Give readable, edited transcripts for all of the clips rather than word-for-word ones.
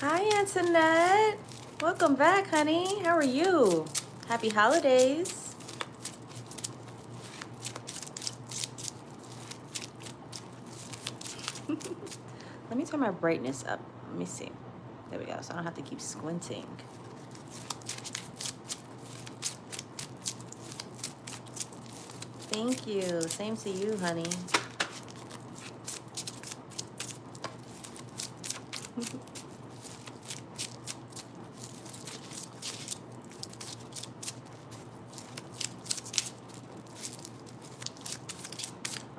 Hi, Antoinette. Welcome back, honey. How are you? Happy holidays. Let me turn my brightness up. Let me see. There we go. So I don't have to keep squinting. Thank you. Same to you, honey.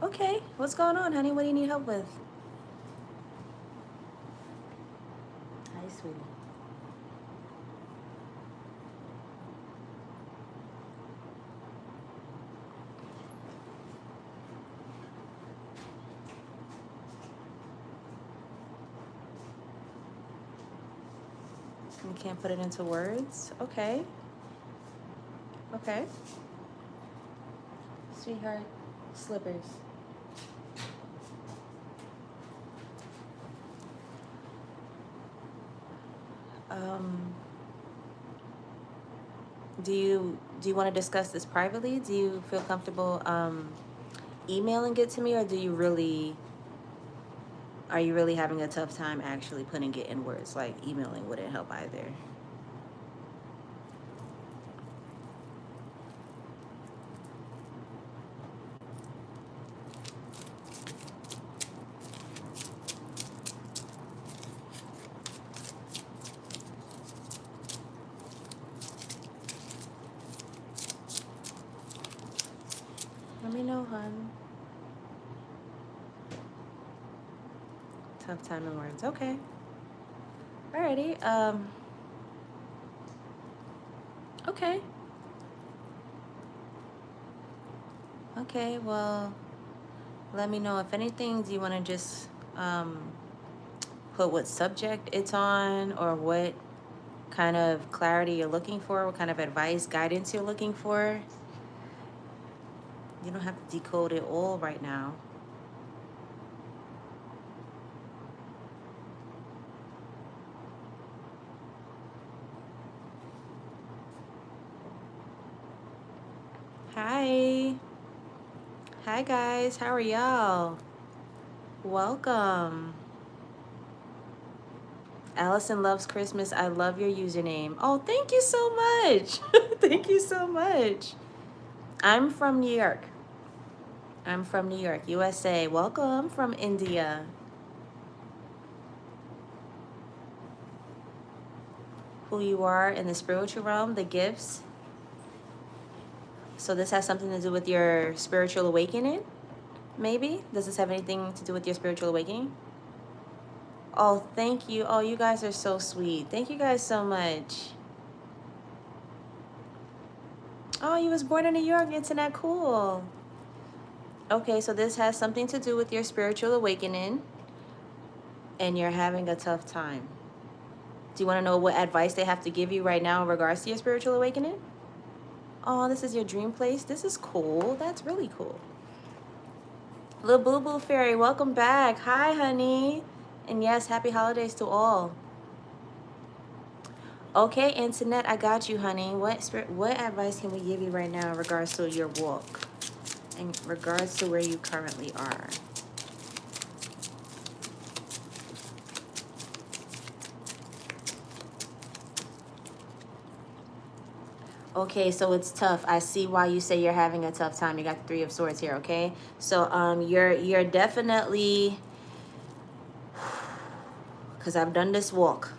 Okay. What's going on, honey? What do you need help with? Hi, sweetie. You can't put it into words? Okay. Okay. Sweetheart, slippers. Do you want to discuss this privately? Do you feel comfortable emailing it to me, or are you really having a tough time actually putting it in words? Like emailing wouldn't help either. Let me know, hon. Tough time in words. Okay. Alrighty. Okay. Okay, well, let me know if anything. Do you want to just put what subject it's on, or what kind of clarity you're looking for, what kind of advice, guidance you're looking for? You don't have to decode it all right now. Hi. Hi, guys. How are y'all? Welcome. Allison loves Christmas. I love your username. Oh, thank you so much. Thank you so much. I'm from New York. I'm from New York, USA. Welcome from India. Who you are in the spiritual realm, the gifts. So this has something to do with your spiritual awakening? Maybe? Does this have anything to do with your spiritual awakening? Oh, thank you. Oh, you guys are so sweet. Thank you guys so much. Oh, you was born in New York. Isn't that cool? Okay, so this has something to do with your spiritual awakening, and you're having a tough time. Do you want to know what advice they have to give you right now in regards to your spiritual awakening? Oh, this is your dream place? This is cool. That's really cool. Little Boo Boo Fairy, welcome back. Hi, honey. And yes, happy holidays to all. Okay, Antoinette, I got you, honey. What advice can we give you right now in regards to your walk? In regards to where you currently are? Okay, so it's tough. I see why you say you're having a tough time. You got the Three of Swords here, okay? So you're definitely, because I've done this walk.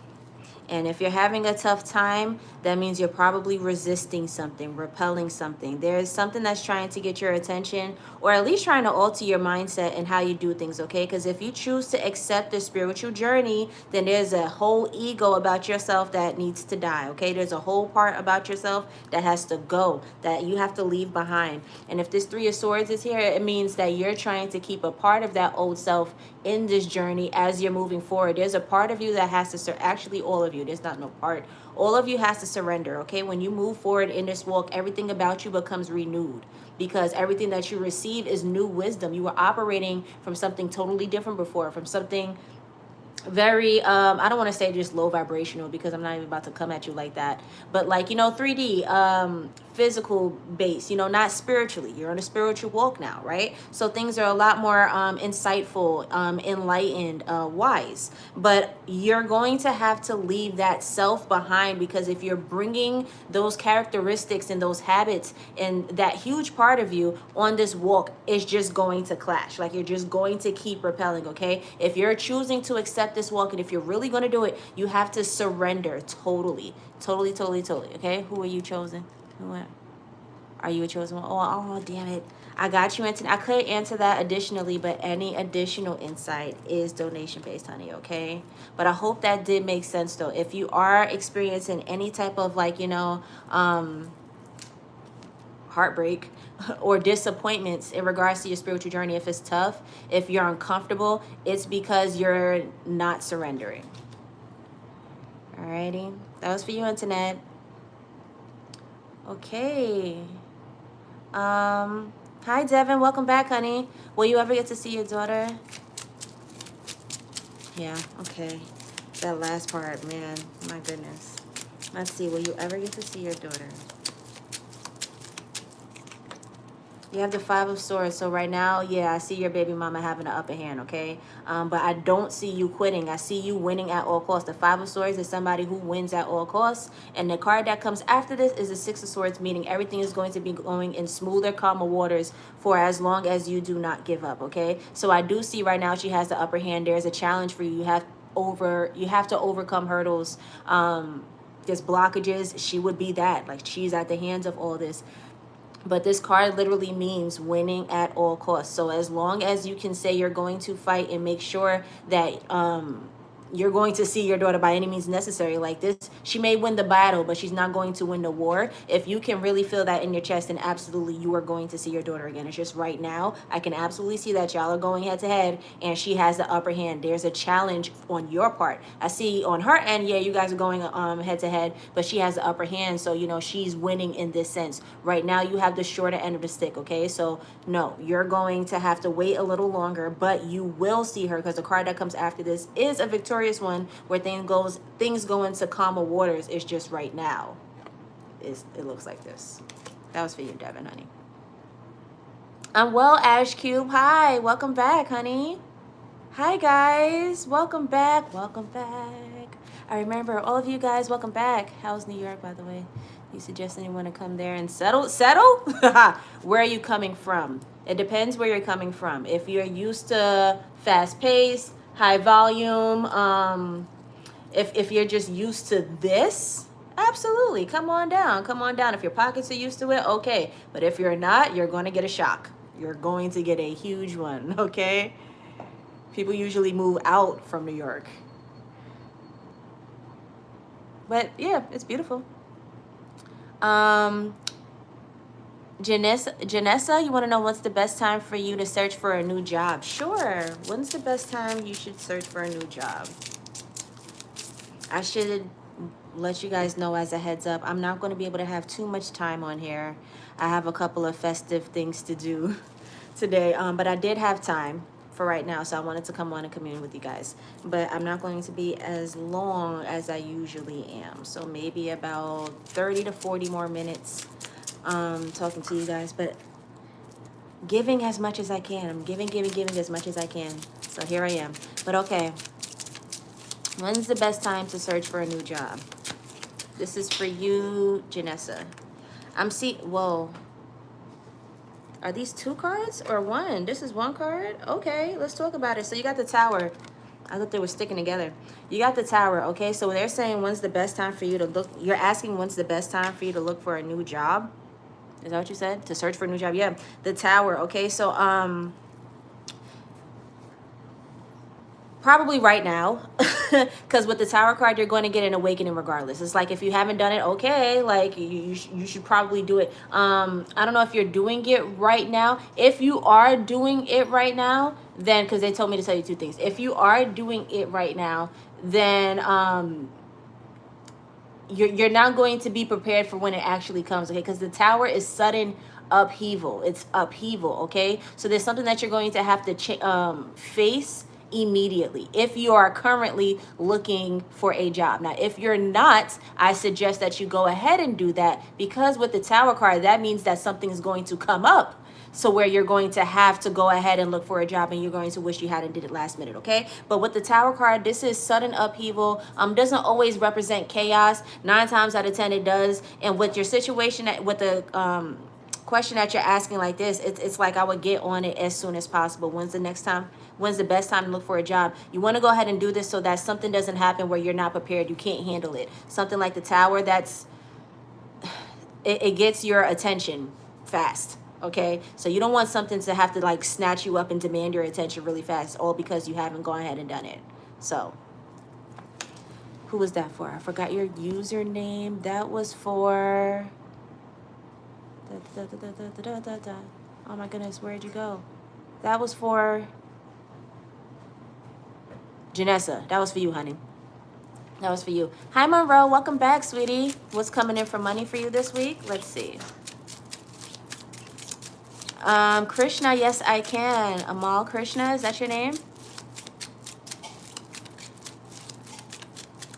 And if you're having a tough time, that means you're probably resisting something, repelling something. There's something that's trying to get your attention, or at least trying to alter your mindset and how you do things, okay? Because if you choose to accept the spiritual journey, then there's a whole ego about yourself that needs to die, okay? There's a whole part about yourself that has to go, that you have to leave behind. And if this Three of Swords is here, it means that you're trying to keep a part of that old self in this journey as you're moving forward. There's a part of you that has to, actually all of you, there's not no part, all of you has to surrender, okay? When you move forward in this walk, everything about you becomes renewed, because everything that you receive is new wisdom. You were operating from something totally different before, from something very I don't want to say just low vibrational, because I'm not even about to come at you like that, but like, you know, 3D, physical base, you know, not spiritually. You're on a spiritual walk now, right? So things are a lot more insightful, enlightened, wise. But you're going to have to leave that self behind, because if you're bringing those characteristics and those habits and that huge part of you on this walk, is just going to clash. Like, you're just going to keep repelling. Okay, if you're choosing to accept this walk, and if you're really going to do it, you have to surrender totally, totally, totally, totally. Okay, who are you chosen? Who are you a chosen one? Oh, damn it. I got you, Anthony. I could answer that additionally, but any additional insight is donation based, honey, okay? But I hope that did make sense, though. If you are experiencing any type of, like, you know, heartbreak or disappointments in regards to your spiritual journey, if it's tough, if you're uncomfortable, it's because you're not surrendering. Alrighty, that was for you, Internet. Okay. Hi, Devin. Welcome back, honey. Will you ever get to see your daughter? Yeah, okay. That last part, man. My goodness. Let's see. Will you ever get to see your daughter? You have the 5 of Swords. So right now, yeah, I see your baby mama having the upper hand, okay? But I don't see you quitting. I see you winning at all costs. The 5 of Swords is somebody who wins at all costs. And the card that comes after this is the 6 of Swords, meaning everything is going to be going in smoother, calmer waters for as long as you do not give up, okay? So I do see right now she has the upper hand. There's a challenge for you. You have to overcome hurdles. There's blockages. She would be that. Like, she's at the hands of all this. But this card literally means winning at all costs. So as long as you can say you're going to fight and make sure that you're going to see your daughter by any means necessary, like this, she may win the battle, but she's not going to win the war. If you can really feel that in your chest, then absolutely you are going to see your daughter again. It's just right now, I can absolutely see that y'all are going head to head and she has the upper hand. There's a challenge on your part. I see on her end, yeah, you guys are going head to head, but she has the upper hand. So, you know, she's winning in this sense. Right now, you have the shorter end of the stick, okay? So, no, you're going to have to wait a little longer, but you will see her, because the card that comes after this is a victorious one, where things go into calmer waters. It's just right now it looks like this. That was for you, Devin, honey. I'm well, Ash Cube. Hi, welcome back, honey. Hi, guys. Welcome back. Welcome back. I remember all of you guys. Welcome back. How's New York, by the way? You suggest anyone to come there and settle? Where are you coming from? It depends where you're coming from. If you're used to fast pace, high volume, if you're just used to this, absolutely, come on down. If your pockets are used to it, okay. But if you're not, you're going to get a shock. You're going to get a huge one, okay? People usually move out from New York. But yeah, it's beautiful. Janessa, you want to know what's the best time for you to search for a new job? Sure. When's the best time you should search for a new job? I should let you guys know as a heads up, I'm not going to be able to have too much time on here. I have a couple of festive things to do today, but I did have time for right now, so I wanted to come on and commune with you guys. But I'm not going to be as long as I usually am, so maybe about 30 to 40 more minutes talking to you guys, but giving as much as I can. I'm giving as much as I can. So here I am. But okay, when's the best time to search for a new job? This is for you, Janessa. Whoa. Are these 2 cards or 1? This is 1 card? Okay, let's talk about it. So you got the Tower. I thought they were sticking together. You got the Tower, okay? So they're saying when's the best time for you to look. You're asking when's the best time for you to look for a new job? Is that what you said? To search for a new job? Yeah, the Tower, okay? So, probably right now, because with the Tower card, you're going to get an awakening regardless. It's like, if you haven't done it, okay, like you should probably do it. I don't know if you're doing it right now. If you are doing it right now, then, because they told me to tell you 2 things. If you are doing it right now, then you're not going to be prepared for when it actually comes, okay? Because the Tower is sudden upheaval. It's upheaval, okay? So there's something that you're going to have to face immediately if you are currently looking for a job. Now, if you're not, I suggest that you go ahead and do that, because with the Tower card, that means that something is going to come up. So where you're going to have to go ahead and look for a job, and you're going to wish you hadn't did it last minute, okay? But with the Tower card, this is sudden upheaval. Doesn't always represent chaos. 9 times out of 10 it does. And with your situation, with the question that you're asking like this, it's like I would get on it as soon as possible. When's the best time to look for a job? You want to go ahead and do this so that something doesn't happen where you're not prepared, you can't handle it. Something like the Tower, it gets your attention fast. Okay, so you don't want something to have to like snatch you up and demand your attention really fast, all because you haven't gone ahead and done it. So who was that for? I forgot your username. That was for oh my goodness, where'd you go? That was for Janessa. That was for you, honey. That was for you. Hi, Monroe. Welcome back, sweetie. What's coming in for money for you this week? Let's see. Krishna, yes, I can. Amal Krishna, is that your name?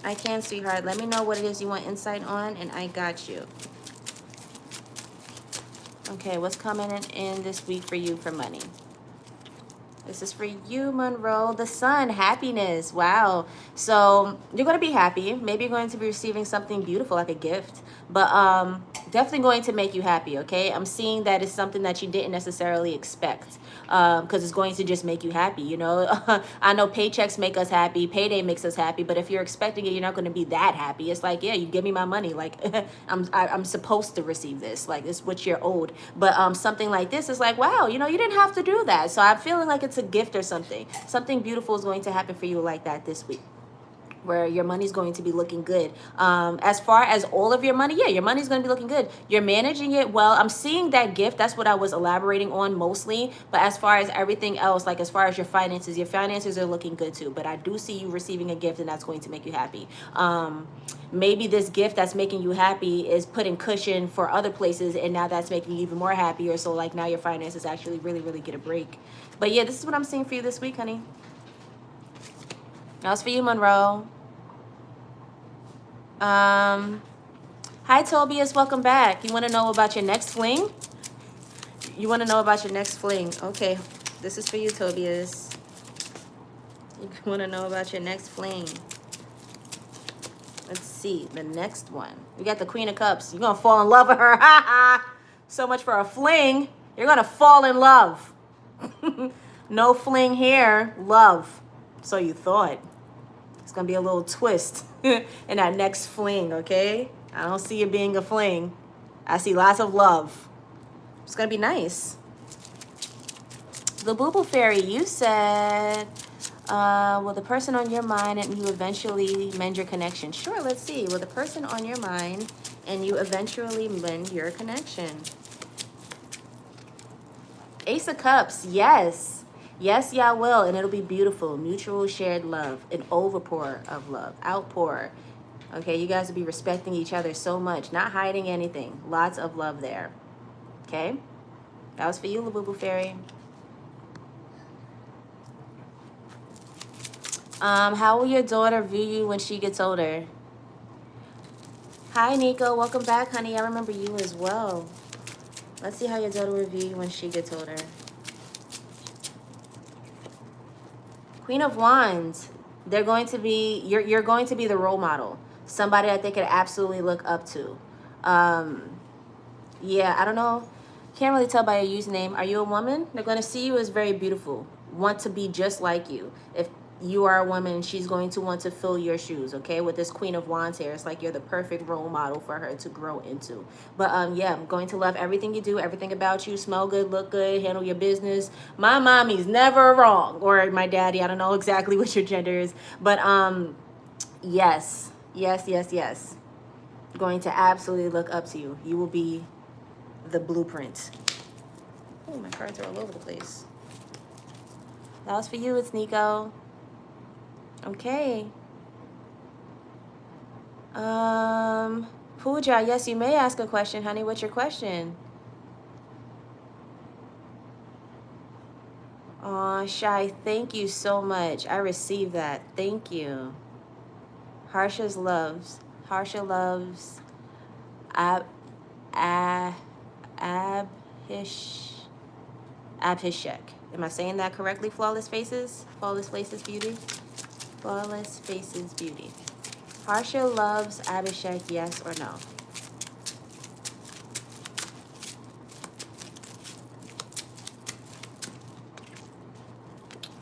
I can, sweetheart. Let me know what it is you want insight on, and I got you. Okay, what's coming in this week for you for money? This is for you, Monroe. The sun, happiness. Wow. So you're going to be happy. Maybe you're going to be receiving something beautiful like a gift. But definitely going to make you happy, okay? I'm seeing that it's something that you didn't necessarily expect, because it's going to just make you happy, you know? I know paychecks make us happy. Payday makes us happy. But if you're expecting it, you're not going to be that happy. It's like, yeah, you give me my money. Like, I'm supposed to receive this. Like, it's what you're owed. But something like this is like, wow, you know, you didn't have to do that. So I'm feeling like it's a gift or something. Something beautiful is going to happen for you like that this week, where your money's going to be looking good. As far as all of your money, yeah, your money's going to be looking good. You're managing it well. I'm seeing that gift. That's what I was elaborating on mostly. But as far as everything else, like as far as your finances are looking good too. But I do see you receiving a gift, and that's going to make you happy. Maybe this gift that's making you happy is putting cushion for other places, and now that's making you even more happier. So like now your finances actually really, really get a break. But yeah, this is what I'm seeing for you this week, honey. That's for you, Monroe. Hi, Tobias. Welcome back. You want to know about your next fling? You want to know about your next fling? Okay, this is for you, Tobias. You want to know about your next fling? Let's see, the next one. We got the Queen of Cups. You're going to fall in love with her. Ha ha. So much for a fling. You're going to fall in love. No fling here. Love. So you thought. It's going to be a little twist in that next fling, okay? I don't see it being a fling. I see lots of love. It's going to be nice. The Boo Boo Fairy, you said, will the person on your mind and you eventually mend your connection? Sure, let's see. Will the person on your mind and you eventually mend your connection? Ace of Cups, yes. Yes, y'all will, and it'll be beautiful. Mutual shared love, an overpour of love, outpour. Okay, you guys will be respecting each other so much, not hiding anything. Lots of love there. Okay, that was for you, Labubu Fairy. How will your daughter view you when she gets older? Hi, Nico. Welcome back, honey. I remember you as well. Let's see how your daughter will view you when she gets older. Queen of Wands. They're going to be, you're going to be the role model. Somebody that they could absolutely look up to. Yeah, I don't know. Can't really tell by your username. Are you a woman? They're going to see you as very beautiful. Want to be just like you. If you are a woman, she's going to want to fill your shoes, okay? With this Queen of Wands here, it's like you're the perfect role model for her to grow into. But yeah, I'm going to love everything you do, everything about you. Smell good, look good, handle your business. My mommy's never wrong. Or my daddy, I don't know exactly what your gender is. But yes. Going to absolutely look up to you. You will be the blueprint. Oh, my cards are all over the place. That was for you, it's Nico. Okay. Pooja, yes, you may ask a question, honey. What's your question? Aw, Shy, thank you so much. I received that. Thank you. Harsha's loves. Harsha loves Ab Ab Abhish Abhishek. Am I saying that correctly? Flawless Faces? Flawless Faces Beauty? Flawless Faces Beauty. Harsha loves Abhishek, yes or no?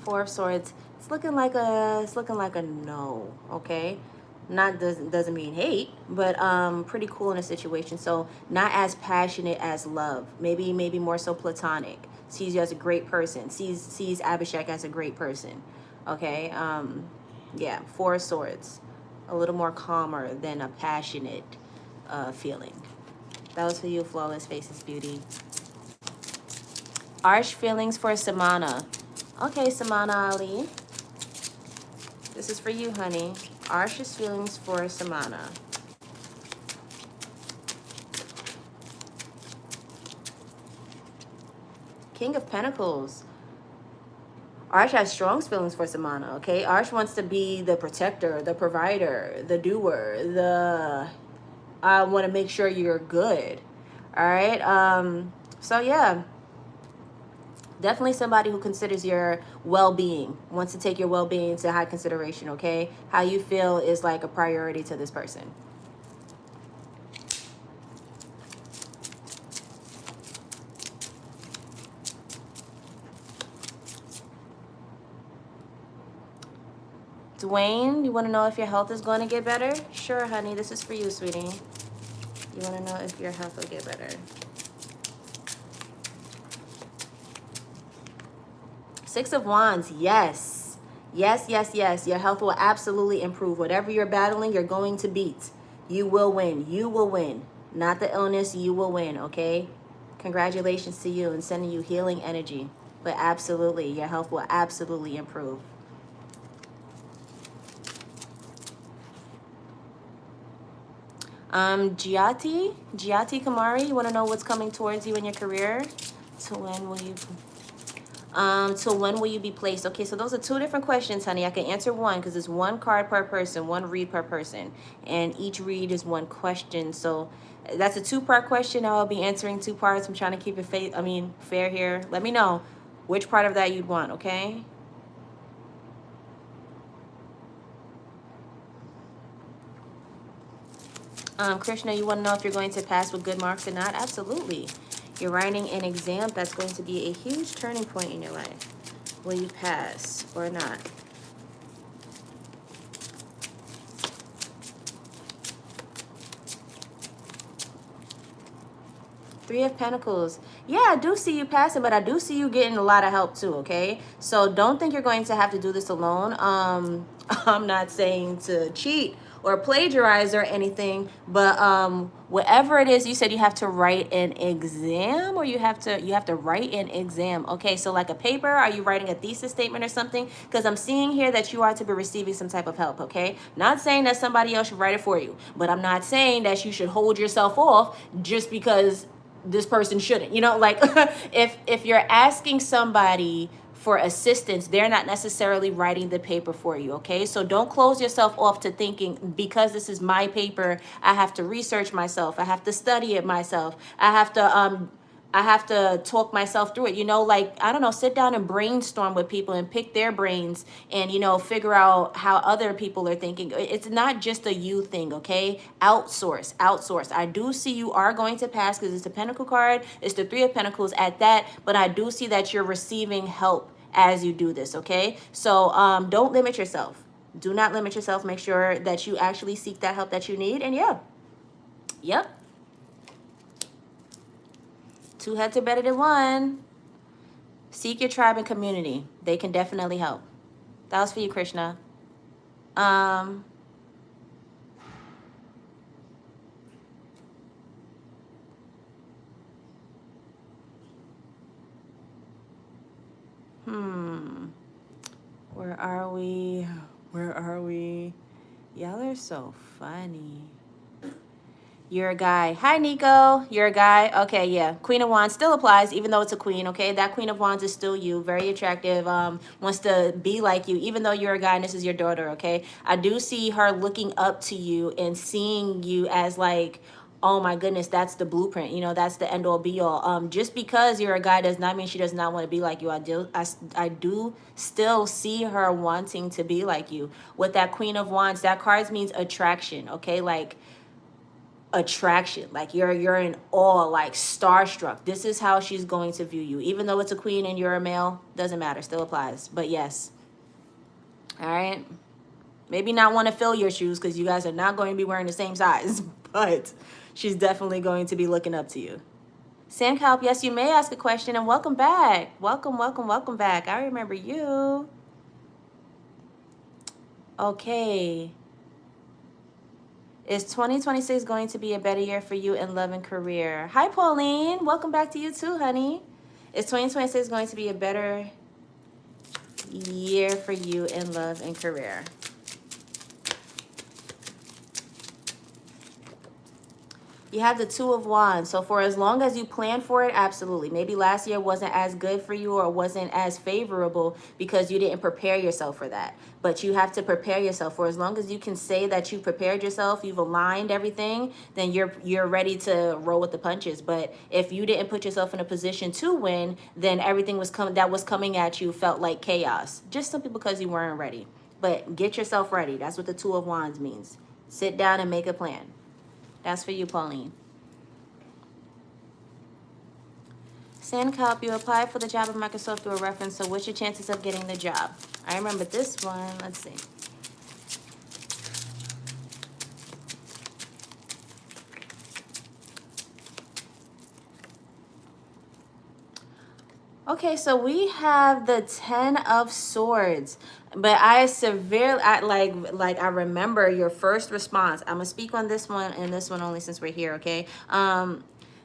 Four of Swords. It's looking like a no, okay? Not doesn't mean hate, but pretty cool in a situation. So not as passionate as love. Maybe more so platonic. Sees you as a great person. Sees Abhishek as a great person. Okay? Yeah, Four of Swords. A little more calmer than a passionate feeling. That was for you, Flawless Faces Beauty. Arch feelings for Samana. Okay, Samana Ali. This is for you, honey. Arch's feelings for Samana. King of Pentacles. Arch has strong feelings for Samana, okay? Arch wants to be the protector, the provider, the doer, the... I want to make sure you're good. All right? So, yeah. Definitely somebody who considers your well-being, wants to take your well-being into high consideration, okay? How you feel is like a priority to this person. Dwayne, you want to know if your health is going to get better? Sure, honey. This is for you, sweetie. You want to know if your health will get better. Six of Wands, yes. Yes, yes, yes. Your health will absolutely improve. Whatever you're battling, you're going to beat. You will win. You will win. Not the illness, you will win, okay? Congratulations to you and sending you healing energy. But absolutely, your health will absolutely improve. Giatti Kamari, you want to know what's coming towards you in your career? To when will you be placed? Okay, so those are two different questions, honey. I can answer one because it's one card per person, one read per person, and each read is one question. So that's a two-part question. I'll be answering two parts. I'm trying to keep it fair here. Let me know which part of that you'd want, okay? Krishna, you want to know if you're going to pass with good marks or not? Absolutely. You're writing an exam that's going to be a huge turning point in your life. Will you pass or not? Three of Pentacles. Yeah, I do see you passing, but I do see you getting a lot of help too, okay? So don't think you're going to have to do this alone. I'm not saying to cheat or plagiarize or anything, but whatever it is, you said you have to write an exam, or you have to write an exam. Okay, so like a paper, are you writing a thesis statement or something? Because I'm seeing here that you are to be receiving some type of help, okay? Not saying that somebody else should write it for you, but I'm not saying that you should hold yourself off just because this person shouldn't, like if you're asking somebody for assistance, they're not necessarily writing the paper for you, okay? So don't close yourself off to thinking because this is my paper, I have to research myself, I have to study it myself, I have to talk myself through it, like, I don't know, sit down and brainstorm with people and pick their brains and, figure out how other people are thinking. It's not just a you thing, okay? Outsource. I do see you are going to pass because it's the Pentacle card. It's the Three of Pentacles at that, but I do see that you're receiving help as you do this, okay? So don't limit yourself. Do not limit yourself. Make sure that you actually seek that help that you need. And yeah, yep. Two heads are better than one. Seek your tribe and community. They can definitely help. That was for you, Krishna. Where are we? Y'all are so funny. You're a guy. Hi, Nico. You're a guy. Okay, yeah. Queen of Wands still applies, even though it's a queen, okay? That Queen of Wands is still you. Very attractive. Wants to be like you, even though you're a guy and this is your daughter, okay? I do see her looking up to you and seeing you as like, oh my goodness, that's the blueprint. You know, that's the end all be all. Just because you're a guy does not mean she does not want to be like you. I do still see her wanting to be like you. With that Queen of Wands, that card means attraction, okay? Like, attraction, like you're in awe, like starstruck. This is how she's going to view you, even though it's a queen and you're a male. Doesn't matter, still applies. But yes, all right, maybe not want to fill your shoes because you guys are not going to be wearing the same size, but she's definitely going to be looking up to you. Sandcalp, yes, you may ask a question, and welcome back. Welcome back. I remember you. Okay. Is 2026 going to be a better year for you in love and career? Hi, Pauline. Welcome back to you too, honey. Is 2026 going to be a better year for you in love and career? You have the Two of Wands. So for as long as you plan for it, absolutely. Maybe last year wasn't as good for you or wasn't as favorable because you didn't prepare yourself for that. But you have to prepare yourself. For as long as you can say that you prepared yourself, you've aligned everything, then you're ready to roll with the punches. But if you didn't put yourself in a position to win, then everything that was coming at you felt like chaos. Just simply because you weren't ready. But get yourself ready. That's what the Two of Wands means. Sit down and make a plan. That's for you, Pauline. Sandcalp, you applied for the job at Microsoft through a reference, so what's your chances of getting the job? I remember this one. Let's see. Okay, so we have the 10 of Swords. But I remember your first response. I'm gonna speak on this one and this one only since we're here, okay?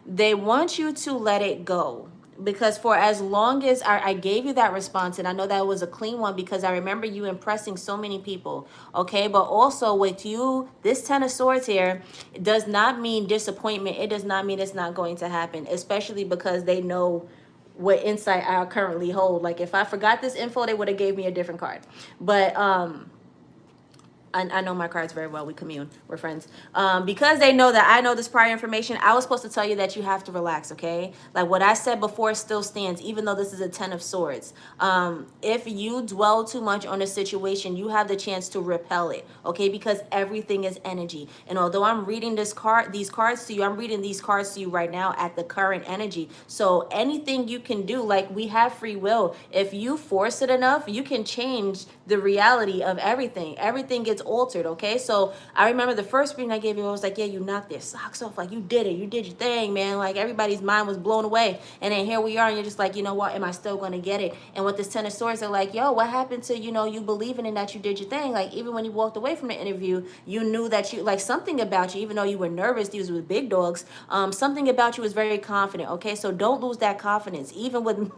They want you to let it go, because for as long as I gave you that response, and I know that was a clean one because I remember you impressing so many people, okay? But also with you, this 10 of Swords here does not mean disappointment. It does not mean it's not going to happen, especially because they know what insight I currently hold. Like if I forgot this info, they would have gave me a different card. But I know my cards very well. We commune. We're friends. Because they know that I know this prior information, I was supposed to tell you that you have to relax, okay? Like what I said before still stands, even though this is a 10 of Swords. If you dwell too much on a situation, you have the chance to repel it, okay? Because everything is energy. And although I'm reading these cards to you, I'm reading these cards to you right now at the current energy. So anything you can do, like we have free will. If you force it enough, you can change the reality of everything. Everything gets altered, okay? So I remember the first reading I gave you, I was like, yeah, you knocked their socks off. Like you did it. You did your thing, man. Like everybody's mind was blown away. And then here we are, and you're just like, you know what? Am I still going to get it? And with this 10 of Swords, they're like, yo, what happened to, you believing in that you did your thing? Like even when you walked away from the interview, you knew that you, like something about you, even though you were nervous, these were big dogs, something about you was very confident, okay? So don't lose that confidence. Even with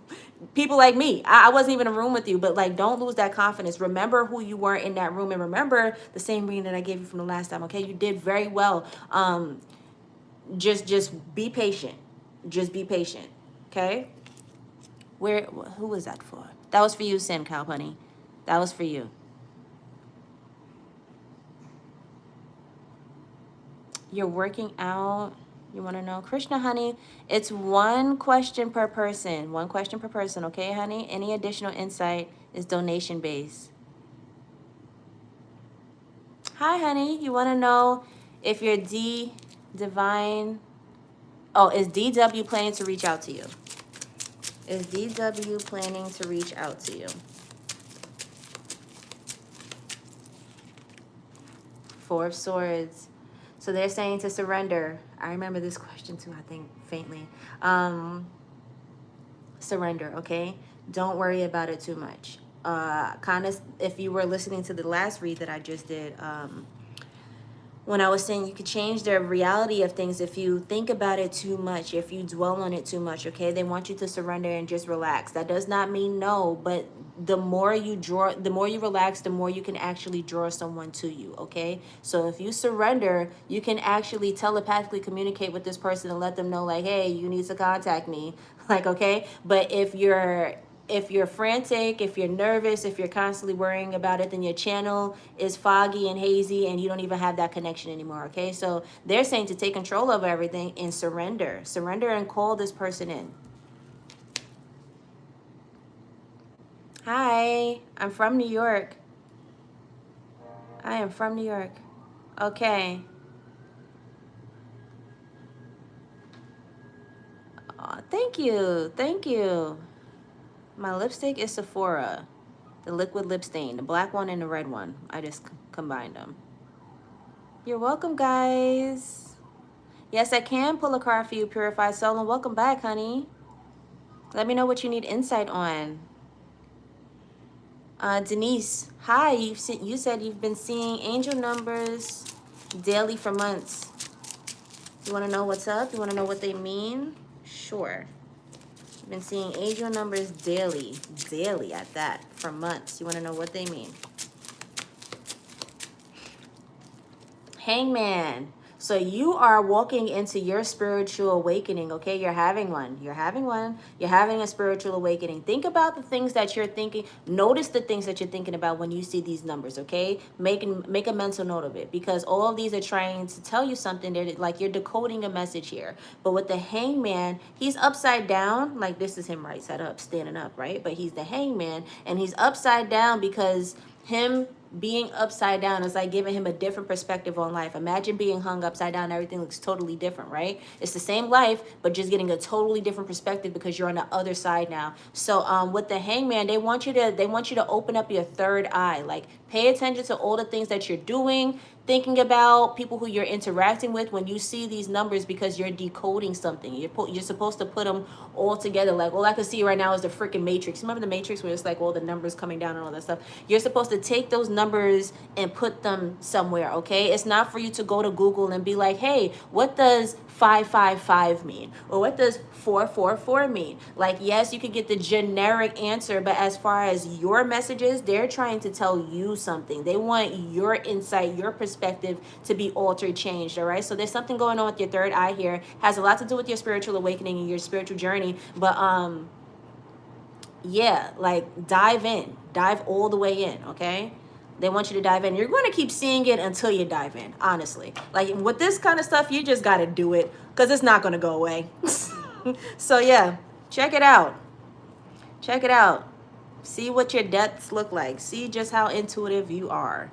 people like me, I wasn't even in a room with you, but like don't lose that confidence. Remember who you were in that room, and remember the same reading that I gave you from the last time, okay? You did very well. Just be patient. Just be patient, okay? Who was that for? That was for you, Sam Cow, honey. That was for you. You're working out. You want to know? Krishna, honey, it's one question per person. One question per person, okay, honey? Any additional insight is donation based. Hi, honey. You want to know if your Divine... Oh, is DW planning to reach out to you? Is DW planning to reach out to you? Four of Swords. So they're saying to surrender. I remember this question too, I think, faintly. Surrender, okay? Don't worry about it too much. Kind of, if you were listening to the last read that I just did, when I was saying you could change the reality of things if you think about it too much, if you dwell on it too much, okay? They want you to surrender and just relax. That does not mean no, but the more you draw, the more you relax, the more you can actually draw someone to you, okay? So if you surrender, you can actually telepathically communicate with this person and let them know, like, hey, you need to contact me. Like, okay? But if you're frantic, if you're nervous, if you're constantly worrying about it, then your channel is foggy and hazy and you don't even have that connection anymore, okay? So they're saying to take control of everything and surrender. Surrender and call this person in. Hi, I'm from New York. I am from New York. Okay. Aw, thank you. Thank you. My lipstick is Sephora. The liquid lip stain. The black one and the red one. I just combined them. You're welcome, guys. Yes, I can pull a card for you, Purified Soul, and welcome back, honey. Let me know what you need insight on. Denise, hi. You said you've been seeing angel numbers daily for months. You want to know what's up? You want to know what they mean? Sure. You've been seeing angel numbers daily at that, for months. You want to know what they mean? Hangman. So you are walking into your spiritual awakening, okay? You're having one. You're having one. You're having a spiritual awakening. Think about the things that you're thinking. Notice the things that you're thinking about when you see these numbers, okay? Make a mental note of it, because all of these are trying to tell you something. They're like, you're decoding a message here. But with the hangman, he's upside down. Like, this is him right side up, standing up, right? But he's the hangman, and he's upside down because him being upside down is like giving him a different perspective on life. Imagine being hung upside down. Everything looks totally different, right? It's the same life, but just getting a totally different perspective because you're on the other side now. So with the hangman, they want you to open up your third eye. Like, pay attention to all the things that you're doing, thinking about, people who you're interacting with when you see these numbers, because you're decoding something. You're supposed to put them all together. Like, all I can see right now is the freaking Matrix. Remember the Matrix, where it's like all the numbers coming down and all that stuff? You're supposed to take those numbers and put them somewhere, okay? It's not for you to go to Google and be like, hey, what does 555 mean? Or what does 444 mean? Like, yes, you could get the generic answer, but as far as your messages, they're trying to tell you something. They want your insight, your perspective to be altered, changed, all right? So there's something going on with your third eye here. Has a lot to do with your spiritual awakening and your spiritual journey, but yeah, like, dive all the way in, okay? They want you to dive in. You're going to keep seeing it until you dive in, honestly. Like, with this kind of stuff, you just got to do it, because it's not going to go away. So yeah, check it out. Check it out. See what your depths look like. See just how intuitive you are.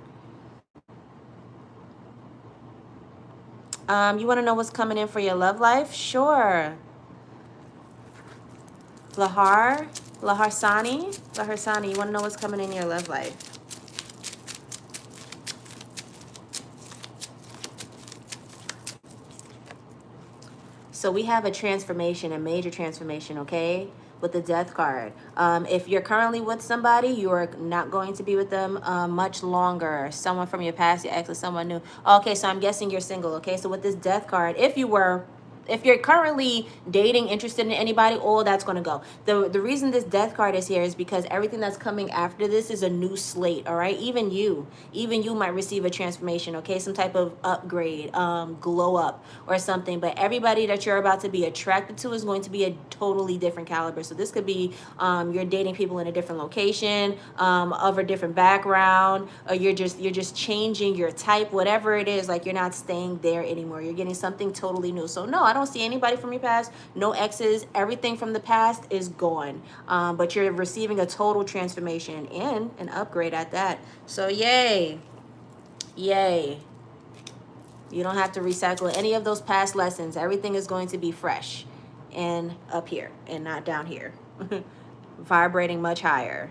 You want to know what's coming in for your love life? Sure. Laharsani, you want to know what's coming in your love life? So we have a transformation, a major transformation, okay? With the death card. If you're currently with somebody, you are not going to be with them much longer. Someone from your past, your ex, or someone new. Okay, so I'm guessing you're single, okay? So with this death card, if you're currently dating, interested in anybody, all that's going to go. The reason this death card is here is because everything that's coming after this is a new slate, all right? Even you might receive a transformation, okay? Some type of upgrade, glow up or something. But everybody that you're about to be attracted to is going to be a totally different caliber. So this could be you're dating people in a different location, of a different background, or you're just changing your type, whatever it is. Like, you're not staying there anymore. You're getting something totally new. So no, I don't see anybody from your past, no exes. Everything from the past is gone, but you're receiving a total transformation and an upgrade at that. So yay. You don't have to recycle any of those past lessons. Everything is going to be fresh and up here and not down here. Vibrating much higher.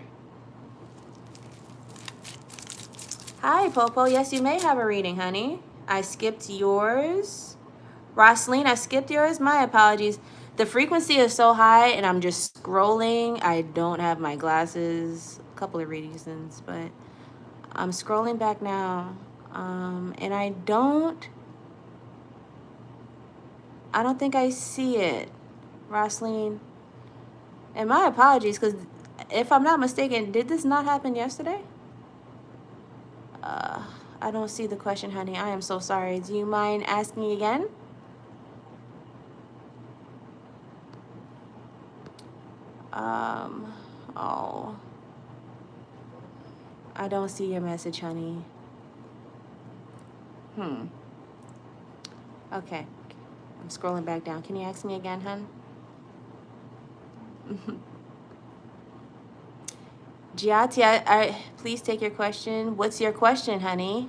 Hi, Popo. Yes, you may have a reading, honey. I skipped yours. Roslyn, I skipped yours. My apologies. The frequency is so high and I'm just scrolling. I don't have my glasses. A couple of reasons, but I'm scrolling back now. And I don't think I see it, Roslyn. And my apologies, because if I'm not mistaken, did this not happen yesterday? I don't see the question, honey. I am so sorry. Do you mind asking again? Oh, I don't see your message, honey. Okay. I'm scrolling back down. Can you ask me again, hun? Giatti, please take your question. What's your question, honey?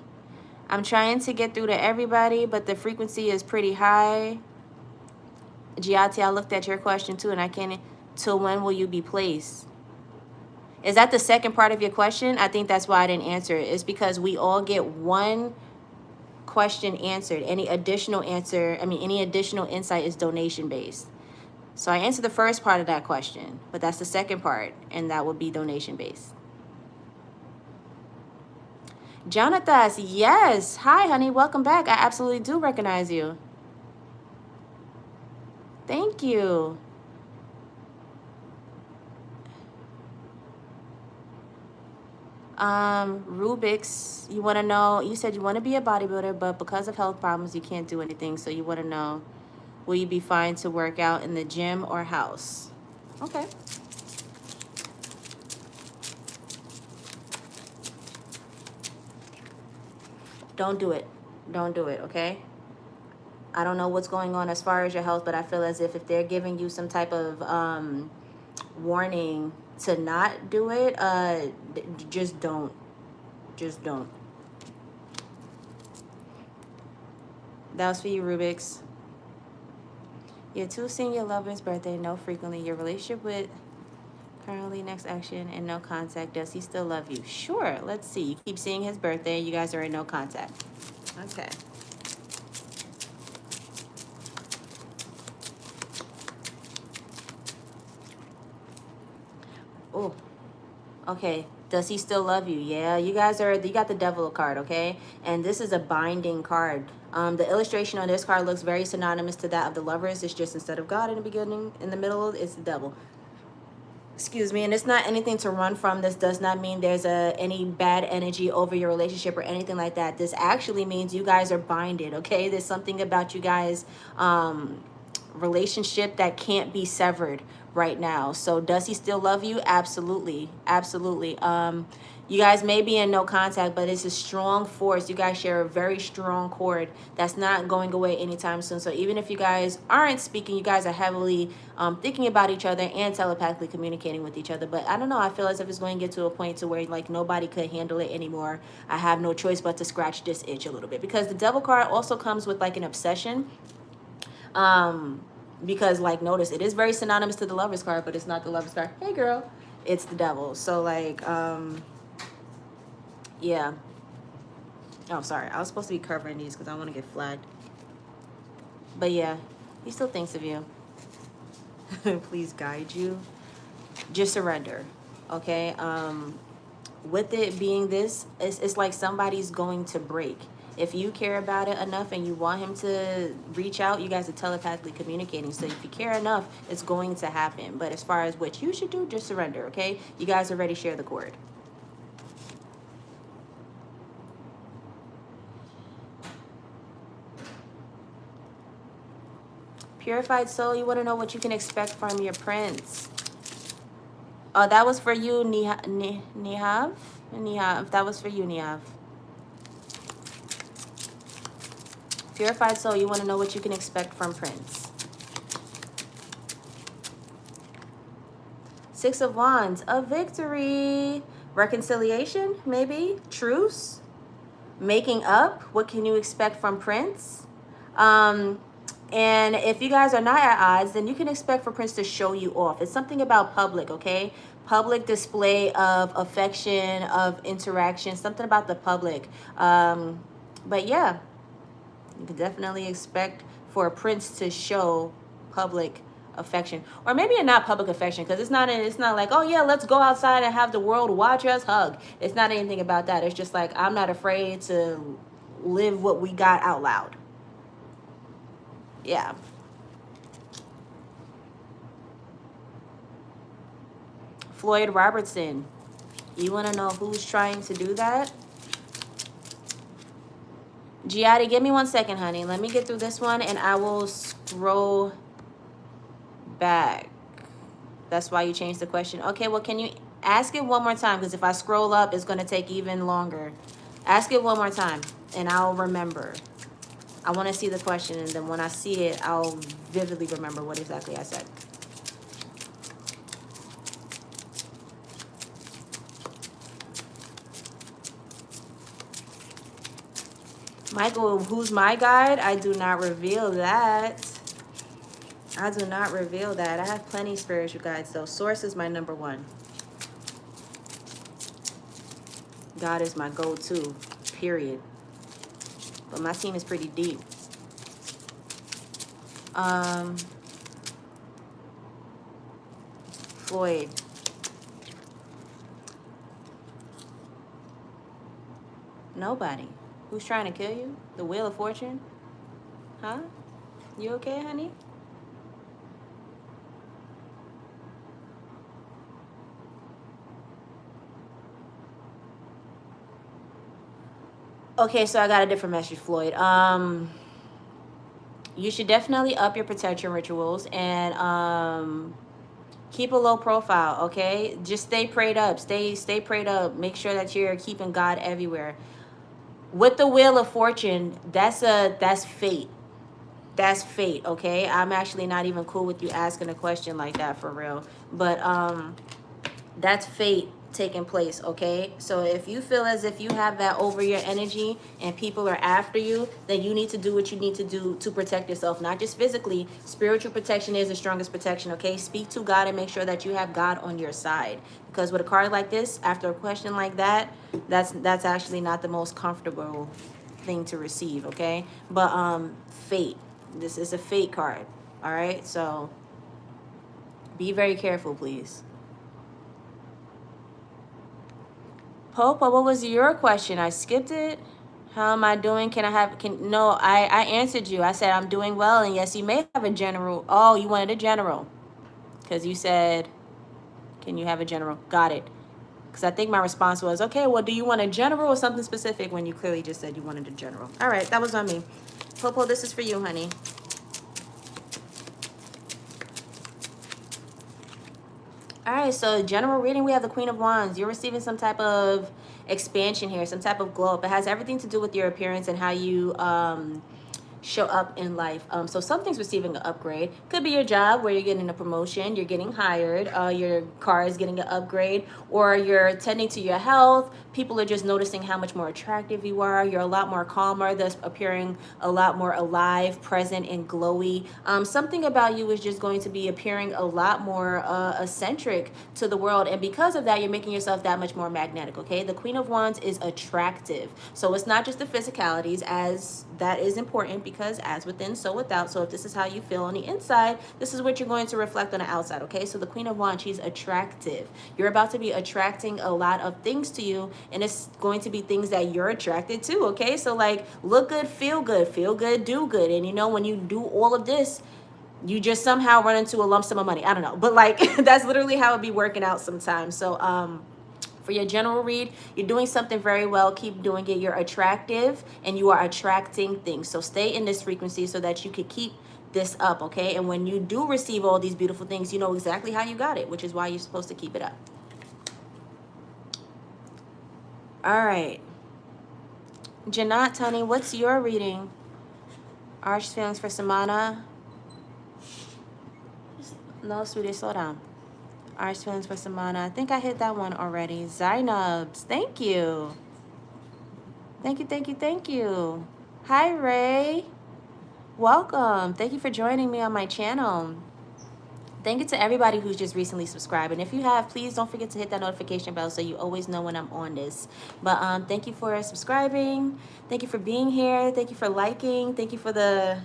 I'm trying to get through to everybody, but the frequency is pretty high. Giatti, I looked at your question too, and I can't. Till when will you be placed? Is that the second part of your question? I think that's why I didn't answer it. It's because we all get one question answered. Any additional insight is donation based. So I answered the first part of that question, but that's the second part, and that would be donation based. Jonathan, yes. Hi, honey. Welcome back. I absolutely do recognize you. Thank you. Rubik's, you want to know, you said you want to be a bodybuilder, but because of health problems, you can't do anything. So you want to know, will you be fine to work out in the gym or house? Okay. Don't do it. Don't do it, okay? I don't know what's going on as far as your health, but I feel as if they're giving you some type of warning to not do it, just don't. Just don't. That was for you, Rubik's. Your two senior lovers' birthday, no frequently. Your relationship with currently next action and no contact. Does he still love you? Sure. Let's see. You keep seeing his birthday. You guys are in no contact. Okay. Oh. Okay. Does he still love you? Yeah, you got the devil card, okay? And this is a binding card. The illustration on this card looks very synonymous to that of the lovers. It's just instead of God in the beginning, in the middle, it's the devil. Excuse me. And it's not anything to run from. This does not mean there's any bad energy over your relationship or anything like that. This actually means you guys are binded, okay? There's something about you guys' relationship that can't be severed right now. So does he still love you? Absolutely. Absolutely. You guys may be in no contact, but it's a strong force. You guys share a very strong cord that's not going away anytime soon. So even if you guys aren't speaking, you guys are heavily thinking about each other and telepathically communicating with each other. But I don't know. I feel as if it's going to get to a point to where like nobody could handle it anymore. I have no choice but to scratch this itch a little bit, because the devil card also comes with like an obsession. Because like, notice it is very synonymous to the lover's card, but it's not the lover's card. Hey girl, it's the devil. So like, yeah. Oh, sorry. I was supposed to be covering these because I want to get flagged. But yeah, he still thinks of you. Please guide you. Just surrender. Okay. With it being this, it's like somebody's going to break. If you care about it enough and you want him to reach out, you guys are telepathically communicating. So if you care enough, it's going to happen. But as far as what you should do, just surrender, okay? You guys already share the cord. Purified soul, you want to know what you can expect from your prince. Oh, that was for you, Nihav. That was for you, Nihav. Purified soul, you want to know what you can expect from Prince. Six of Wands, a victory. Reconciliation, maybe. Truce. Making up. What can you expect from Prince? And if you guys are not at odds, then you can expect for Prince to show you off. It's something about public, okay? Public display of affection, of interaction, something about the public. But yeah. You can definitely expect for a prince to show public affection, or maybe not public affection, because it's not like, oh yeah, let's go outside and have the world watch us hug. It's not anything about that. It's just like, I'm not afraid to live what we got out loud. Yeah. Floyd Robertson. You want to know who's trying to do that? Giada, give me 1 second, honey. Let me get through this one and I will scroll back. That's why you changed the question. Okay, well, can you ask it one more time? Because if I scroll up, it's going to take even longer. Ask it one more time and I'll remember. I want to see the question, and then when I see it, I'll vividly remember what exactly I said. Michael, who's my guide? I do not reveal that. I do not reveal that. I have plenty of spiritual guides, though. Source is my number one. God is my go-to, period. But my team is pretty deep. Floyd. Nobody. Who's trying to kill you? The Wheel of Fortune? Huh? You okay, honey? Okay, so I got a different message, Floyd. You should definitely up your protection rituals and keep a low profile, okay? Just stay prayed up. Stay prayed up. Make sure that you're keeping God everywhere. With the Wheel of Fortune, that's fate. That's fate, okay? I'm actually not even cool with you asking a question like that for real. But that's fate taking place, okay? So if you feel as if you have that over your energy and people are after you, then you need to do what you need to do to protect yourself, not just physically. Spiritual protection is the strongest protection, okay? Speak to God and make sure that you have God on your side, because with a card like this, after a question like that, that's actually not the most comfortable thing to receive, okay? But fate, this is a fate card, all right? So be very careful, please. Popa, what was your question? I skipped it. How am I doing? No, I answered you. I said I'm doing well, and yes, you may have a general. Oh, you wanted a general. Because you said, can you have a general? Got it. Because I think my response was, okay, well, do you want a general or something specific when you clearly just said you wanted a general? All right, that was on me. Popo, this is for you, honey. All right, so general reading, we have the Queen of Wands. You're receiving some type of expansion here, some type of glow up. It has everything to do with your appearance and how you show up in life. So something's receiving an upgrade. Could be your job where you're getting a promotion, you're getting hired, your car is getting an upgrade, or you're tending to your health. People are just noticing how much more attractive you are. You're a lot more calmer, thus appearing a lot more alive, present, and glowy. Something about you is just going to be appearing a lot more eccentric to the world. And because of that, you're making yourself that much more magnetic, okay? The Queen of Wands is attractive. So it's not just the physicalities, as that is important, because as within, so without. So if this is how you feel on the inside, this is what you're going to reflect on the outside, okay? So the Queen of Wands, she's attractive. You're about to be attracting a lot of things to you, and it's going to be things that you're attracted to, okay? So like, look good, feel good, do good. And you know, when you do all of this, you just somehow run into a lump sum of money. I don't know, but like, that's literally how it be working out sometimes. So for your general read, you're doing something very well. Keep doing it. You're attractive and you are attracting things. So stay in this frequency so that you can keep this up, okay? And when you do receive all these beautiful things, you know exactly how you got it, which is why you're supposed to keep it up. All right. Janat, honey, what's your reading? Arch feelings for Samana. No, sweetie, slow down. Arch feelings for Samana. I think I hit that one already. Zainabs, thank you. Thank you. Hi, Ray. Welcome. Thank you for joining me on my channel. Thank you to everybody who's just recently subscribed. And if you have, please don't forget to hit that notification bell so you always know when I'm on this. But thank you for subscribing. Thank you for being here. Thank you for liking. Thank you for the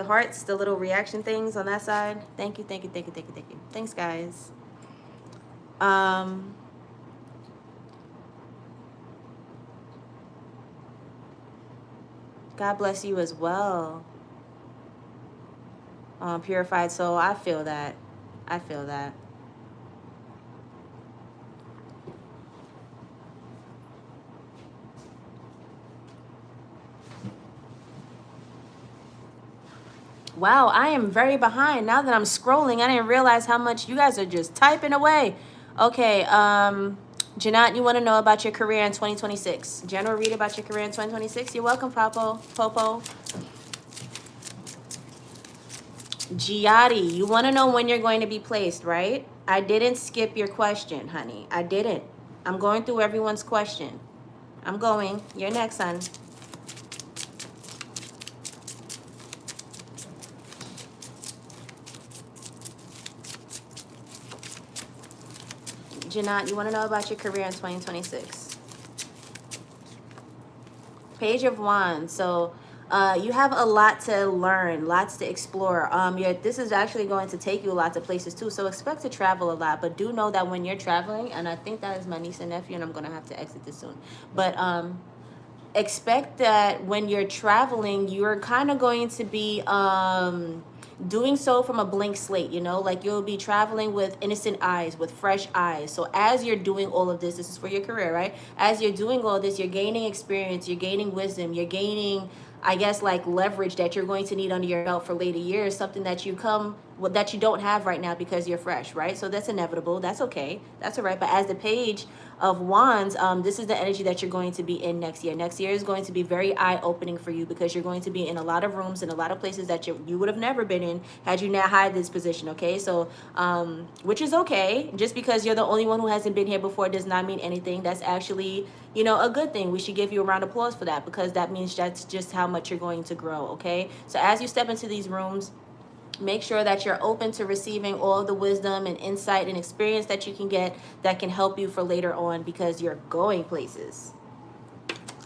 hearts, the little reaction things on that side. Thank you. Thanks, guys. God bless you as well. Purified soul. I feel that. I feel that. Wow, I am very behind. Now that I'm scrolling, I didn't realize how much you guys are just typing away. Okay, Janat, you want to know about your career in 2026? General read about your career in 2026? You're welcome, Popo. Giatti, you want to know when you're going to be placed, right? I didn't skip your question, honey. I didn't. I'm going through everyone's question. I'm going. You're next, son. Janat, you want to know about your career in 2026? Page of Wands. So you have a lot to learn, lots to explore. This is actually going to take you lots of places too. So expect to travel a lot, but do know that when you're traveling, and I think that is my niece and nephew, and I'm going to have to exit this soon. But expect that when you're traveling, you're kind of going to be doing so from a blank slate, you know, like you'll be traveling with innocent eyes, with fresh eyes. So as you're doing all of this is for your career, right? As you're doing all this, you're gaining experience, you're gaining wisdom, you're gaining, I guess, like leverage that you're going to need under your belt for later years, something that that you don't have right now because you're fresh, right? So that's inevitable. That's okay. That's all right. But as the Page of Wands, this is the energy that you're going to be in next year. Next year is going to be very eye-opening for you because you're going to be in a lot of rooms and a lot of places that you would have never been in had you not had this position, okay? So, which is okay. Just because you're the only one who hasn't been here before does not mean anything. That's actually, you know, a good thing. We should give you a round of applause for that because that means that's just how much you're going to grow, okay? So as you step into these rooms, make sure that you're open to receiving all the wisdom and insight and experience that you can get that can help you for later on because you're going places.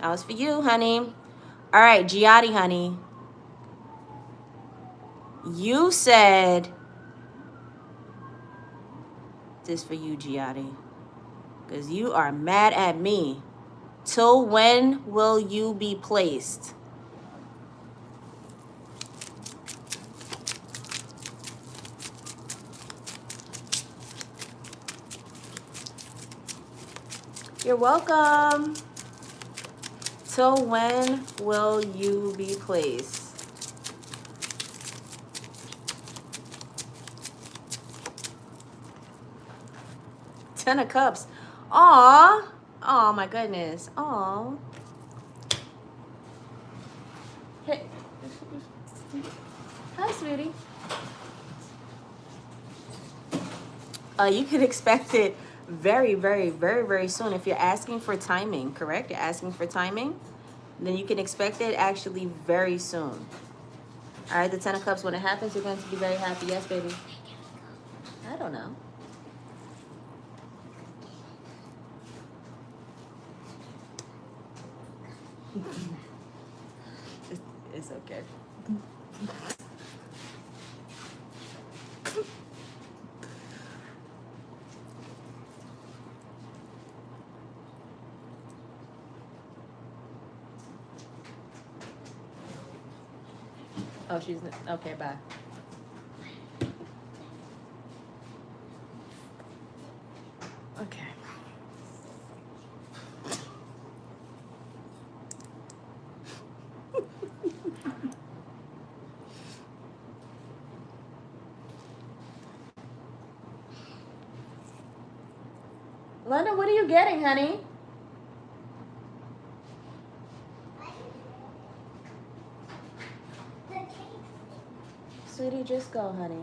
That was for you, honey. All right, Giatti, honey. You said this for you, Giatti, because you are mad at me. Till when will you be placed? You're welcome. Till when will you be placed? Ten of Cups. Aw. Oh my goodness. Aw. Hey. Hi, sweetie. You can expect it very, very, very, very soon. If you're asking for timing, correct? You're asking for timing, then you can expect it actually very soon. All right, the Ten of Cups, when it happens, you're going to be very happy. Yes, baby. I don't know. It's okay. Oh, she's okay. Bye. Okay. London, what are you getting, honey? Sweetie, just go, honey.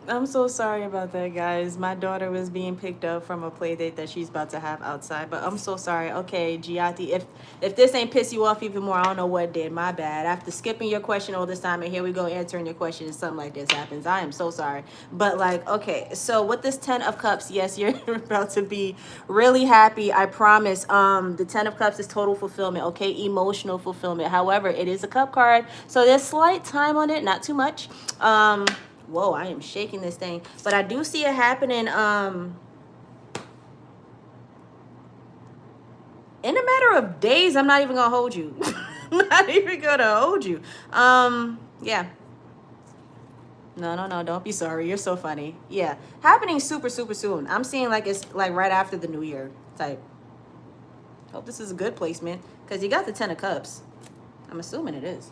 I'm so sorry about that, guys. My daughter was being picked up from a play date that she's about to have outside, but I'm so sorry. Okay, Giatti, if this ain't piss you off even more, I don't know what did. My bad. After skipping your question all this time, and here we go answering your question, and something like this happens. I am so sorry. But like, okay, so with this 10 of Cups, yes, you're about to be really happy. I promise. The 10 of Cups is total fulfillment, okay? Emotional fulfillment. However, it is a cup card, so there's slight time on it, not too much. Whoa, I am shaking this thing. But I do see it happening in a matter of days. I'm not even gonna hold you. Not even gonna hold you. Yeah. No, don't be sorry. You're so funny. Yeah. Happening super, super soon. I'm seeing like it's like right after the new year type. Hope this is a good placement. Because you got the 10 of Cups. I'm assuming it is.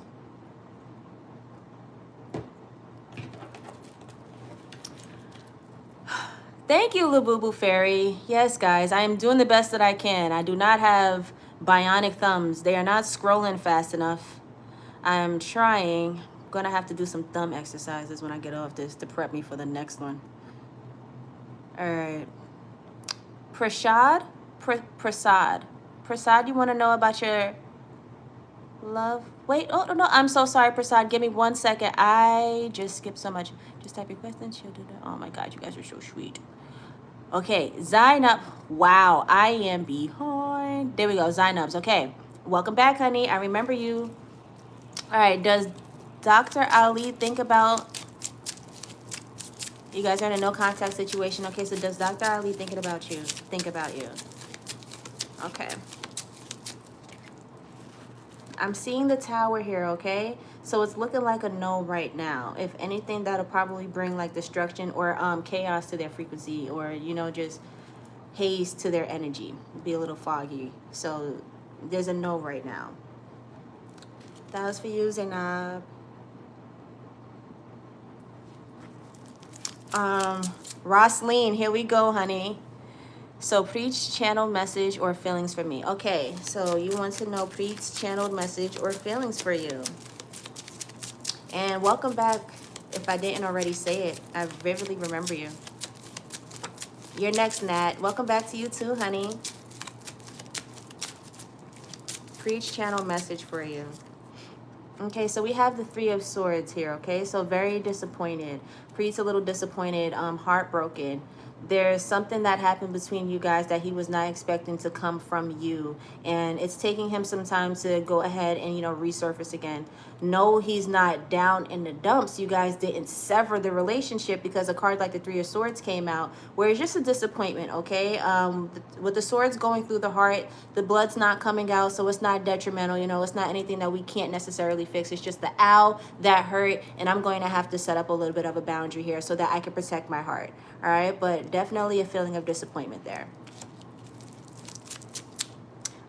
Thank you, Labubu Fairy. Yes, guys, I am doing the best that I can. I do not have bionic thumbs. They are not scrolling fast enough. I'm trying. I'm going to have to do some thumb exercises when I get off this to prep me for the next one. All right. Prasad? Prasad, you want to know about your love? Wait, oh, no, I'm so sorry, Prasad. Give me 1 second. I just skipped so much. Just type your question. She'll do that. Oh, my God, you guys are so sweet. Okay, Zainab. Wow, I am behind. There we go, Zainab's. Okay, welcome back, honey. I remember you. All right, does Dr. Ali think about... You guys are in a no contact situation. Okay, so does Dr. Ali think about you? Okay. I'm seeing the tower here, okay? So it's looking like a no right now. If anything, that'll probably bring like destruction or chaos to their frequency, or, you know, just haze to their energy. Be a little foggy. So there's a no right now. That was for you, Zainab. Roslyn, here we go, honey. So preach, channel, message, or feelings for me. Okay, so you want to know preach, channeled message, or feelings for you. And welcome back. If I didn't already say it, I vividly remember you. You're next, Nat. Welcome back to you too, honey. Preach, channel, message for you. Okay, so we have the 3 of Swords here, okay? So very disappointed. Preach a little disappointed, heartbroken. There's something that happened between you guys that he was not expecting to come from you. And it's taking him some time to go ahead and, you know, resurface again. No, he's not down in the dumps. You guys didn't sever the relationship because a card like the 3 of Swords came out, where it's just a disappointment, okay? With the swords going through the heart, the blood's not coming out, so it's not detrimental, you know, it's not anything that we can't necessarily fix. It's just the ow that hurt, and I'm going to have to set up a little bit of a boundary here so that I can protect my heart, all right? But definitely a feeling of disappointment there.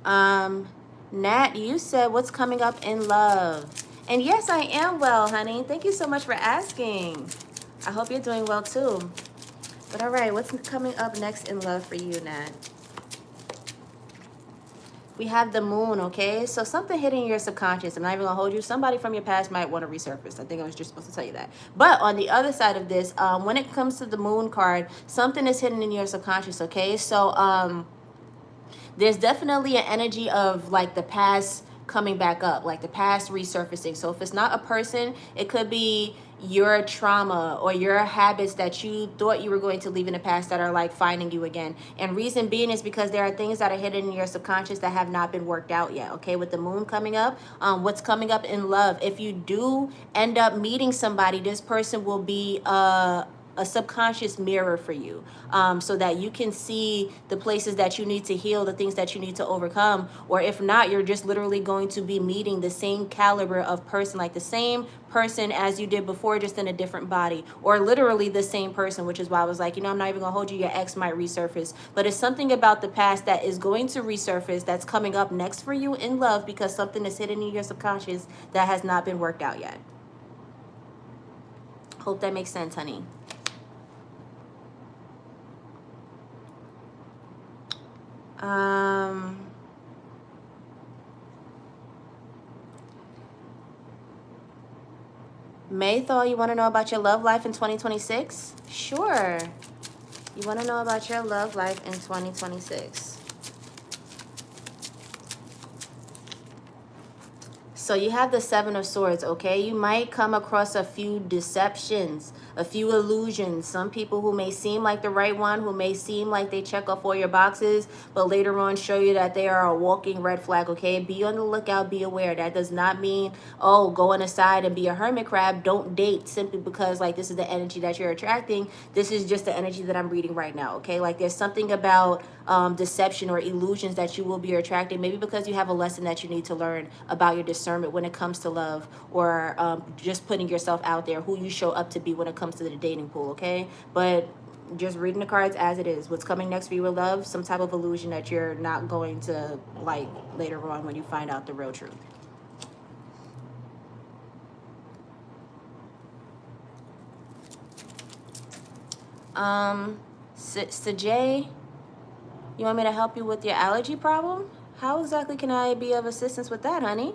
Nat, you said what's coming up in love. And yes, I am well, honey. Thank you so much for asking. I hope you're doing well too. But all right, what's coming up next in love for you, Nat? We have the moon, okay? So something hitting your subconscious. I'm not even gonna hold you. Somebody from your past might want to resurface. I think I was just supposed to tell you that. But on the other side of this, when it comes to the moon card, something is hidden in your subconscious, okay? So there's definitely an energy of like the past coming back up, like the past resurfacing. So if it's not a person, it could be your trauma or your habits that you thought you were going to leave in the past that are like finding you again. And reason being is because there are things that are hidden in your subconscious that have not been worked out yet, okay? With the moon coming up, what's coming up in love, if you do end up meeting somebody, this person will be a subconscious mirror for you, so that you can see the places that you need to heal, the things that you need to overcome. Or if not, you're just literally going to be meeting the same caliber of person, like the same person as you did before, just in a different body, or literally the same person, which is why I was like, you know, I'm not even gonna hold you, your ex might resurface. But it's something about the past that is going to resurface, that's coming up next for you in love, because something is hidden in your subconscious that has not been worked out yet. Hope that makes sense, honey. Maythal, you want to know about your love life in 2026? Sure. You want to know about your love life in 2026. So you have the 7 of Swords, okay? You might come across a few deceptions, a few illusions, some people who may seem like the right one, who may seem like they check off all your boxes, but later on show you that they are a walking red flag, okay? Be on the lookout, be aware. That does not mean, oh, go on aside and be a hermit crab. Don't date simply because like this is the energy that you're attracting. This is just the energy that I'm reading right now, okay? Like there's something about deception or illusions that you will be attracting, maybe because you have a lesson that you need to learn about your discernment when it comes to love, or just putting yourself out there, who you show up to be when it comes to the dating pool, okay? But just reading the cards as it is. What's coming next for you with love? Some type of illusion that you're not going to like later on when you find out the real truth. Sajay, you want me to help you with your allergy problem? How exactly can I be of assistance with that, honey?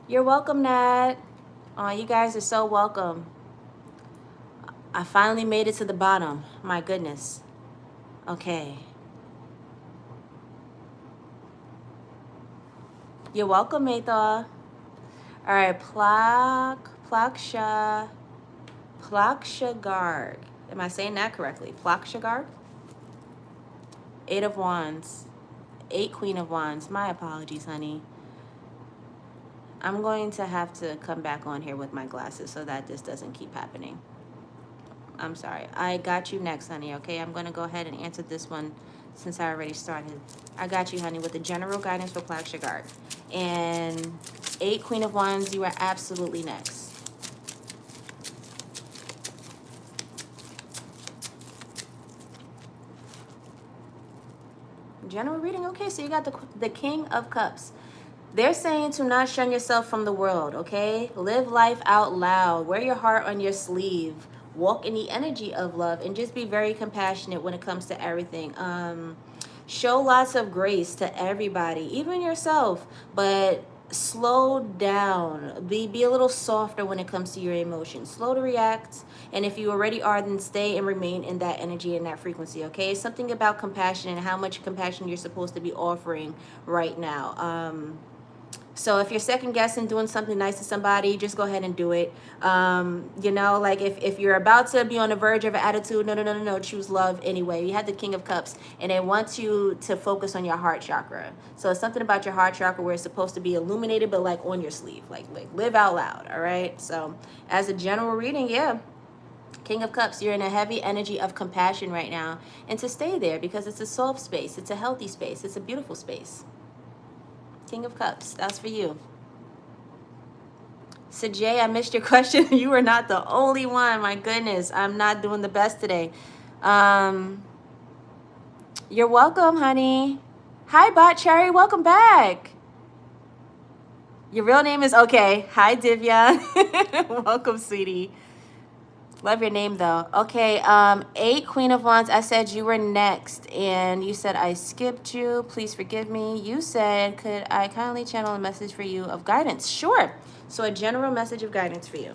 You're welcome, Nat. Oh, you guys are so welcome. I finally made it to the bottom. My goodness. Okay. You're welcome, Maytha. All right, Plakshagarg. Am I saying that correctly? Plakshagarg? 8 of Wands. 8 Queen of Wands. My apologies, honey. I'm going to have to come back on here with my glasses so that this doesn't keep happening. I'm sorry. I got you next, honey, okay? I'm going to go ahead and answer this one since I already started. I got you, honey, with the general guidance for Plakshagarg. And 8 Queen of Wands, you are absolutely next. General reading, okay, so you got the King of Cups. They're saying to not shun yourself from the world, okay? Live life out loud. Wear your heart on your sleeve. Walk in the energy of love and just be very compassionate when it comes to everything. Show lots of grace to everybody, even yourself, but slow down. Be a little softer when it comes to your emotions. Slow to react. And if you already are, then stay and remain in that energy and that frequency, okay? Something about compassion and how much compassion you're supposed to be offering right now. So if you're second guessing doing something nice to somebody, just go ahead and do it. You know, like if you're about to be on the verge of an attitude, no, choose love anyway. You have the King of Cups, and they want you to focus on your heart chakra. So it's something about your heart chakra where it's supposed to be illuminated, but like on your sleeve, like live out loud, all right? So as a general reading, yeah. King of Cups, you're in a heavy energy of compassion right now. And to stay there because it's a soft space. It's a healthy space. It's a beautiful space. King of Cups, that's for you. So Jay, I missed your question. You are not the only one. My goodness, I'm not doing the best today. You're welcome, honey. Hi, Bot Cherry. Welcome back. Your real name is okay. Hi, Divya. Welcome, sweetie. Love your name though. Okay, 8 Queen of Wands. I said you were next, and you said I skipped you. Please forgive me. You said, could I kindly channel a message for you of guidance? Sure. So a general message of guidance for you.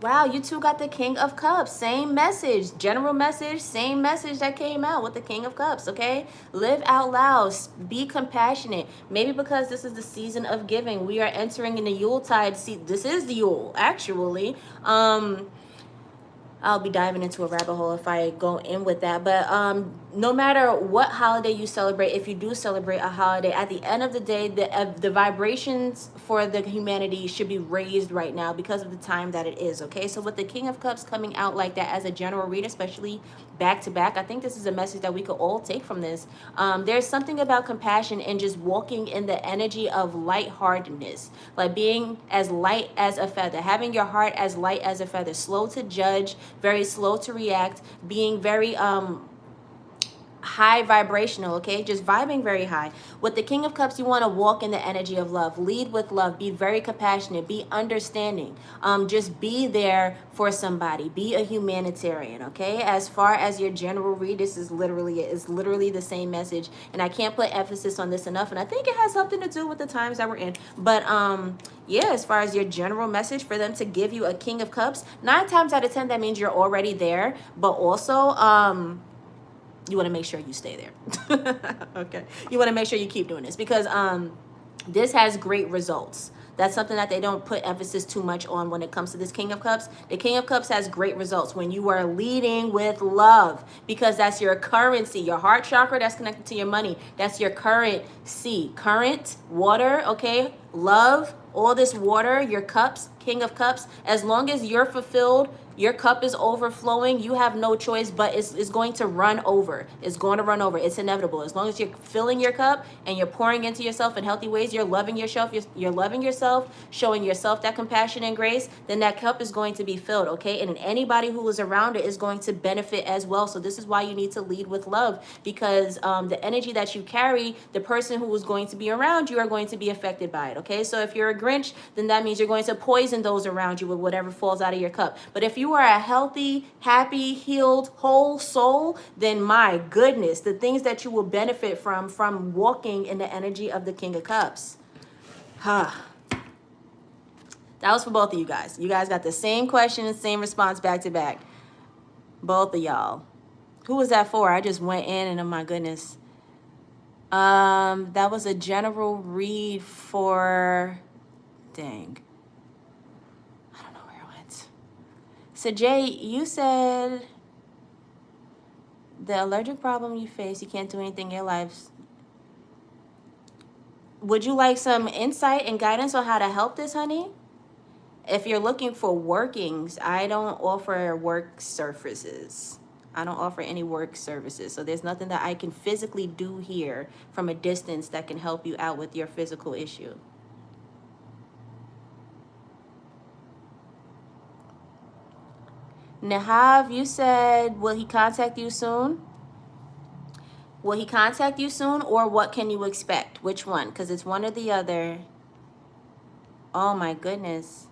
Wow, you two got the King of Cups. Same message, general message, same message that came out with the King of Cups, okay? Live out loud, be compassionate. Maybe because this is the season of giving. We are entering in the Yuletide season. This is the Yule, actually. I'll be diving into a rabbit hole if I go in with that. But no matter what holiday you celebrate, if you do celebrate a holiday, at the end of the day, the vibrations for the humanity should be raised right now because of the time that it is, okay? So with the King of Cups coming out like that as a general read, especially back to back, I think this is a message that we could all take from this. There's something about compassion and just walking in the energy of lightheartedness, like being as light as a feather, having your heart as light as a feather, slow to judge, very slow to react, being very high vibrational, okay? Just vibing very high. With the King of Cups, you want to walk in the energy of love. Lead with love. Be very compassionate. Be understanding. Just be there for somebody. Be a humanitarian, okay? As far as your general read, this is literally the same message, and I can't put emphasis on this enough, and I think it has something to do with the times that we're in. But yeah, as far as your general message for them to give you a King of Cups, 9 times out of 10 that means you're already there, but also you want to make sure you stay there. Okay. You want to make sure you keep doing this because this has great results. That's something that they don't put emphasis too much on when it comes to this King of Cups. The King of Cups has great results when you are leading with love, because that's your currency, your heart chakra that's connected to your money. That's your currency, current, water, okay? Love, all this water, your cups, King of Cups. As long as you're fulfilled, your cup is overflowing, you have no choice, but it's going to run over. It's going to run over. It's inevitable. As long as you're filling your cup and you're pouring into yourself in healthy ways, you're loving yourself, you're loving yourself, showing yourself that compassion and grace, then that cup is going to be filled, okay? And then anybody who is around it is going to benefit as well. So this is why you need to lead with love, because the energy that you carry, the person who is going to be around you are going to be affected by it, okay? So if you're a Grinch, then that means you're going to poison those around you with whatever falls out of your cup. But if you are a healthy, happy, healed, whole soul, then my goodness, the things that you will benefit from walking in the energy of the King of Cups. Huh. That was for both of you guys. You guys got the same question and same response back to back. Both of y'all. Who was that for? I just went in and oh my goodness. That was a general read for, dang. I don't know where it went. So Jay, you said the allergic problem you face, you can't do anything in your life. Would you like some insight and guidance on how to help this, honey? If you're looking for workings, I don't offer work services. I don't offer any work services. So there's nothing that I can physically do here from a distance that can help you out with your physical issue. Nahav, you said, will he contact you soon? Will he contact you soon, or what can you expect? Which one? Because it's one or the other. Oh my goodness.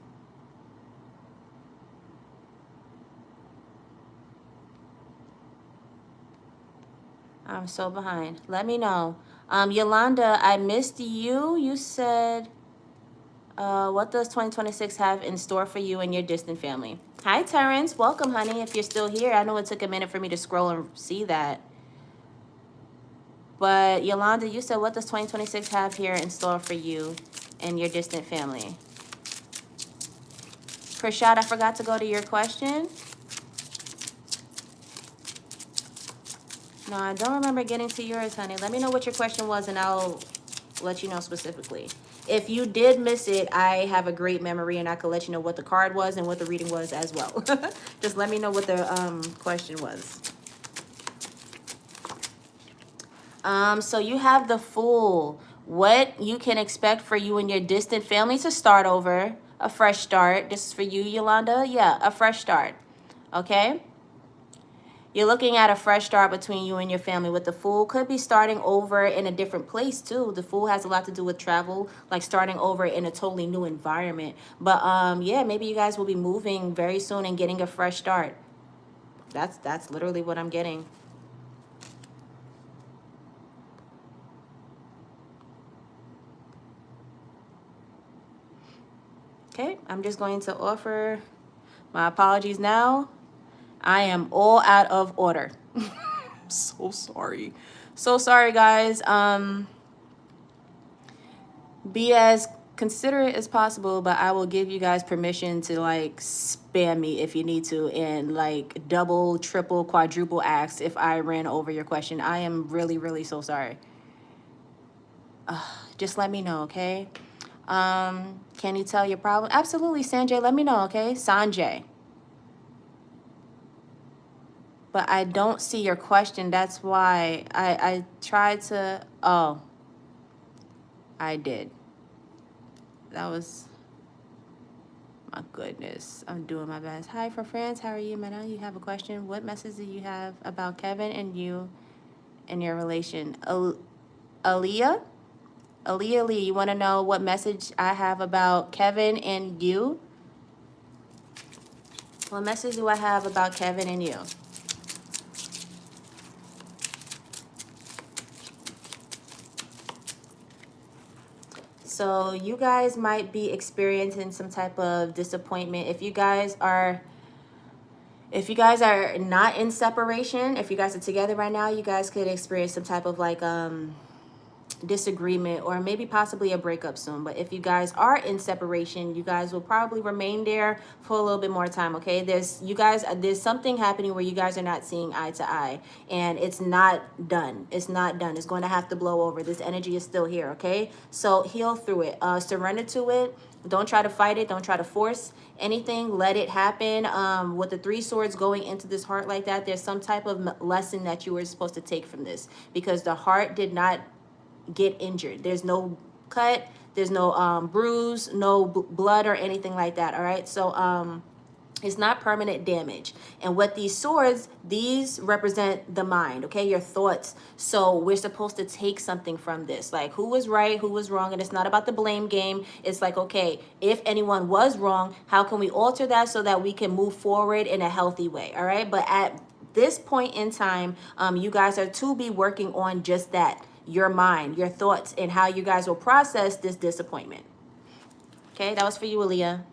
I'm so behind. Let me know. Yolanda, I missed you. You said, what does 2026 have in store for you and your distant family? Hi, Terrence. Welcome, honey, if you're still here. I know it took a minute for me to scroll and see that. But Yolanda, you said, what does 2026 have here in store for you and your distant family? Prashad, I forgot to go to your question. No, I don't remember getting to yours, honey. Let me know what your question was and I'll let you know specifically. If you did miss it, I have a great memory and I could let you know what the card was and what the reading was as well. Just let me know what the question was. So you have the Fool. What you can expect for you and your distant family to start over, a fresh start. This is for you, Yolanda. Yeah, a fresh start. Okay? You're looking at a fresh start between you and your family with the Fool. Could be starting over in a different place too. The Fool has a lot to do with travel, like starting over in a totally new environment. But yeah, maybe you guys will be moving very soon and getting a fresh start. That's literally what I'm getting. Okay, I'm just going to offer my apologies now. I am all out of order. So sorry. So sorry, guys. Be as considerate as possible, but I will give you guys permission to like spam me if you need to and like double, triple, quadruple ask if I ran over your question. I am really, really so sorry. Just let me know, okay? Can you tell your problem? Absolutely, Sanjay. Let me know, okay? Sanjay. But I don't see your question. That's why I tried to. Oh, I did. That was. My goodness. I'm doing my best. Hi, for friends. How are you, Mena? You have a question? What message do you have about Kevin and you and your relation? Aaliyah? Aaliyah Lee, you want to know what message I have about Kevin and you? What message do I have about Kevin and you? So you guys might be experiencing some type of disappointment. If you guys are If you guys are not in separation, if you guys are together right now, you guys could experience some type of like disagreement or maybe possibly a breakup soon. But if you guys are in separation, you guys will probably remain there for a little bit more time. Okay, there's something happening where you guys are not seeing eye to eye, and it's not done. It's not done. It's going to have to blow over. This energy is still here. Okay, so heal through it, surrender to it. Don't try to fight it. Don't try to force anything. Let it happen. With the three swords going into this heart like that, there's some type of lesson that you were supposed to take from this, because the heart did not get injured. There's no cut, there's no bruise, no blood or anything like that. All right, so it's not permanent damage. And what these swords, these represent the mind, okay, your thoughts. So we're supposed to take something from this, like who was right, who was wrong. And it's not about the blame game. It's like, okay, if anyone was wrong, how can we alter that so that we can move forward in a healthy way? All right, but at this point in time, you guys are to be working on just that, your mind, your thoughts, and how you guys will process this disappointment. Okay, that was for you, Aaliyah.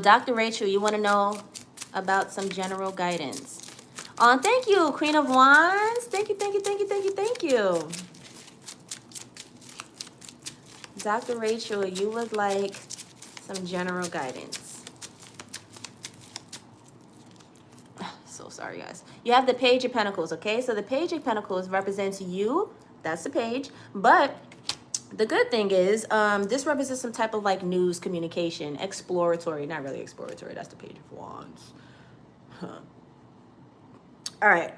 Dr. Rachel, you want to know about some general guidance? Thank you, Queen of Wands. Thank you, thank you, thank you, thank you, thank you. Dr. Rachel, you would like some general guidance. So sorry, guys. You have the Page of Pentacles, okay? So the Page of Pentacles represents you. That's the page. But the good thing is, this represents some type of like news, communication, exploratory. Not really exploratory. That's the Page of Wands. Huh. All right.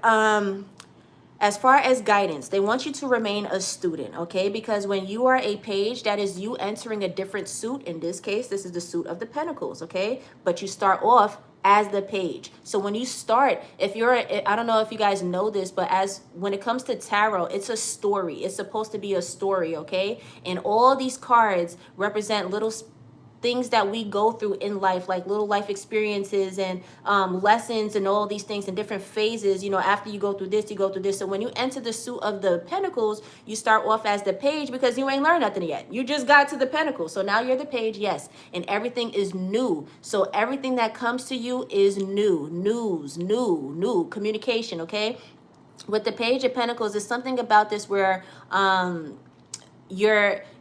As far as guidance, they want you to remain a student, okay? Because when you are a page, that is you entering a different suit. In this case, this is the suit of the Pentacles, okay? But you start off as the page. So when you start, if you're, I don't know if you guys know this, but when it comes to tarot, it's a story. It's supposed to be a story, okay? And all these cards represent little things that we go through in life, like little life experiences and lessons and all these things in different phases. You know, after you go through this, you go through this. So when you enter the suit of the Pentacles, you start off as the page because you ain't learned nothing yet. You just got to the Pentacles. So now you're the page, yes. And everything is new. So everything that comes to you is new. News, new communication, okay? With the Page of Pentacles, there's something about this where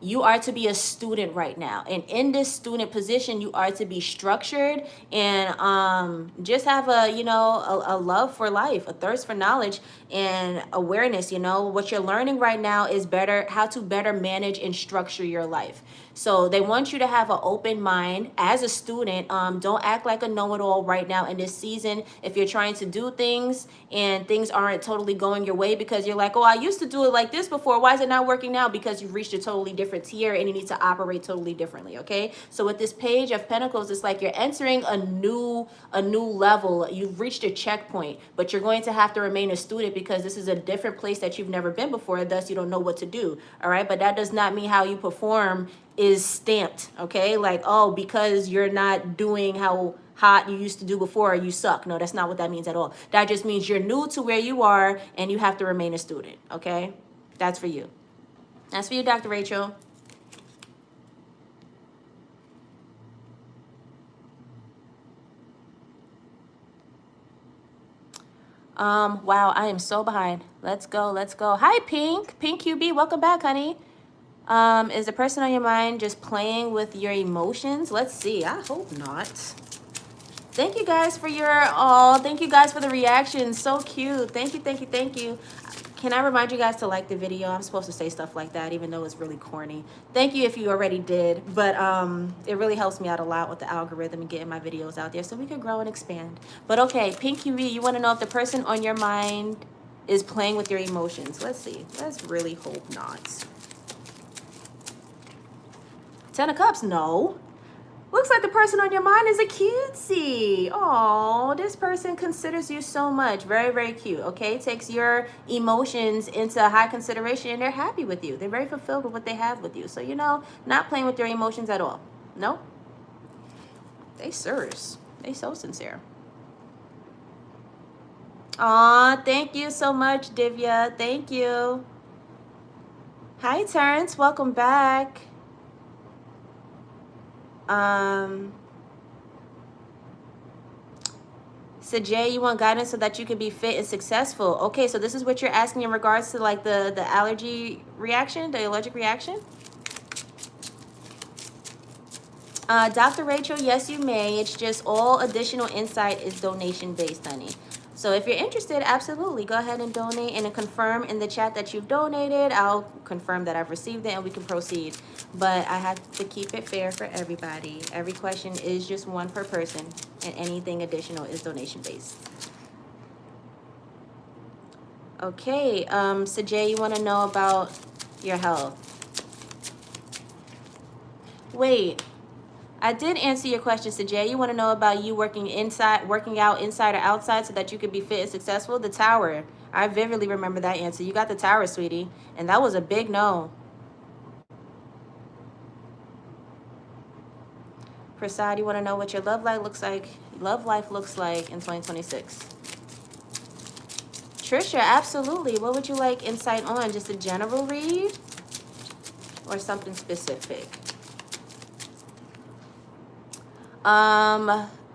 you are to be a student right now, and in this student position you are to be structured and just have a love for life, a thirst for knowledge and awareness. You know what you're learning right now is how to better manage and structure your life. So they want you to have an open mind as a student. Don't act like a know-it-all right now in this season. If you're trying to do things and things aren't totally going your way because you're like, oh, I used to do it like this before, why is it not working now? Because you've reached a totally different tier and you need to operate totally differently, okay? So with this Page of Pentacles, it's like you're entering a new level. You've reached a checkpoint, but you're going to have to remain a student because this is a different place that you've never been before, thus you don't know what to do, all right? But that does not mean how you perform is stamped, okay? Like, oh, because you're not doing how hot you used to do before, you suck. No, that's not what that means at all. That just means you're new to where you are and you have to remain a student, okay? That's for you. That's for you, Dr. Rachel. Wow, I am so behind. Let's go. Hi, Pink QB, welcome back, honey. Is the person on your mind just playing with your emotions? Let's see. I hope not. Thank you guys for thank you guys for the reaction. So cute. Thank you. Can I remind you guys to like the video? I'm supposed to say stuff like that, even though it's really corny. Thank you if you already did, but it really helps me out a lot with the algorithm and getting my videos out there so we can grow and expand. But okay, Pink QB, you want to know if the person on your mind is playing with your emotions? Let's see. Let's really hope not. 10 of Cups, no. Looks like the person on your mind is a cutesy. Oh, this person considers you so much. Very, very cute, okay? Takes your emotions into high consideration and they're happy with you. They're very fulfilled with what they have with you. So, not playing with your emotions at all. No. They serious. They so sincere. Aw, thank you so much, Divya. Thank you. Hi, Terrence. Welcome back. So Jay, you want guidance so that you can be fit and successful. Okay, so this is what you're asking in regards to like the allergy reaction, the allergic reaction. Dr. Rachel, yes, you may. It's just all additional insight is donation based, honey. So if you're interested, absolutely go ahead and donate and confirm in the chat that you've donated. I'll confirm that I've received it and we can proceed. But I have to keep it fair for everybody. Every question is just one per person, and anything additional is donation based. Okay, so Jay, you want to know about your health? Wait. I did answer your question, Sajay. You want to know about you working out inside or outside so that you could be fit and successful? The tower. I vividly remember that answer. You got the tower, sweetie. And that was a big no. Prasad, you want to know what your love life looks like in 2026? Trisha, absolutely. What would you like insight on? Just a general read or something specific?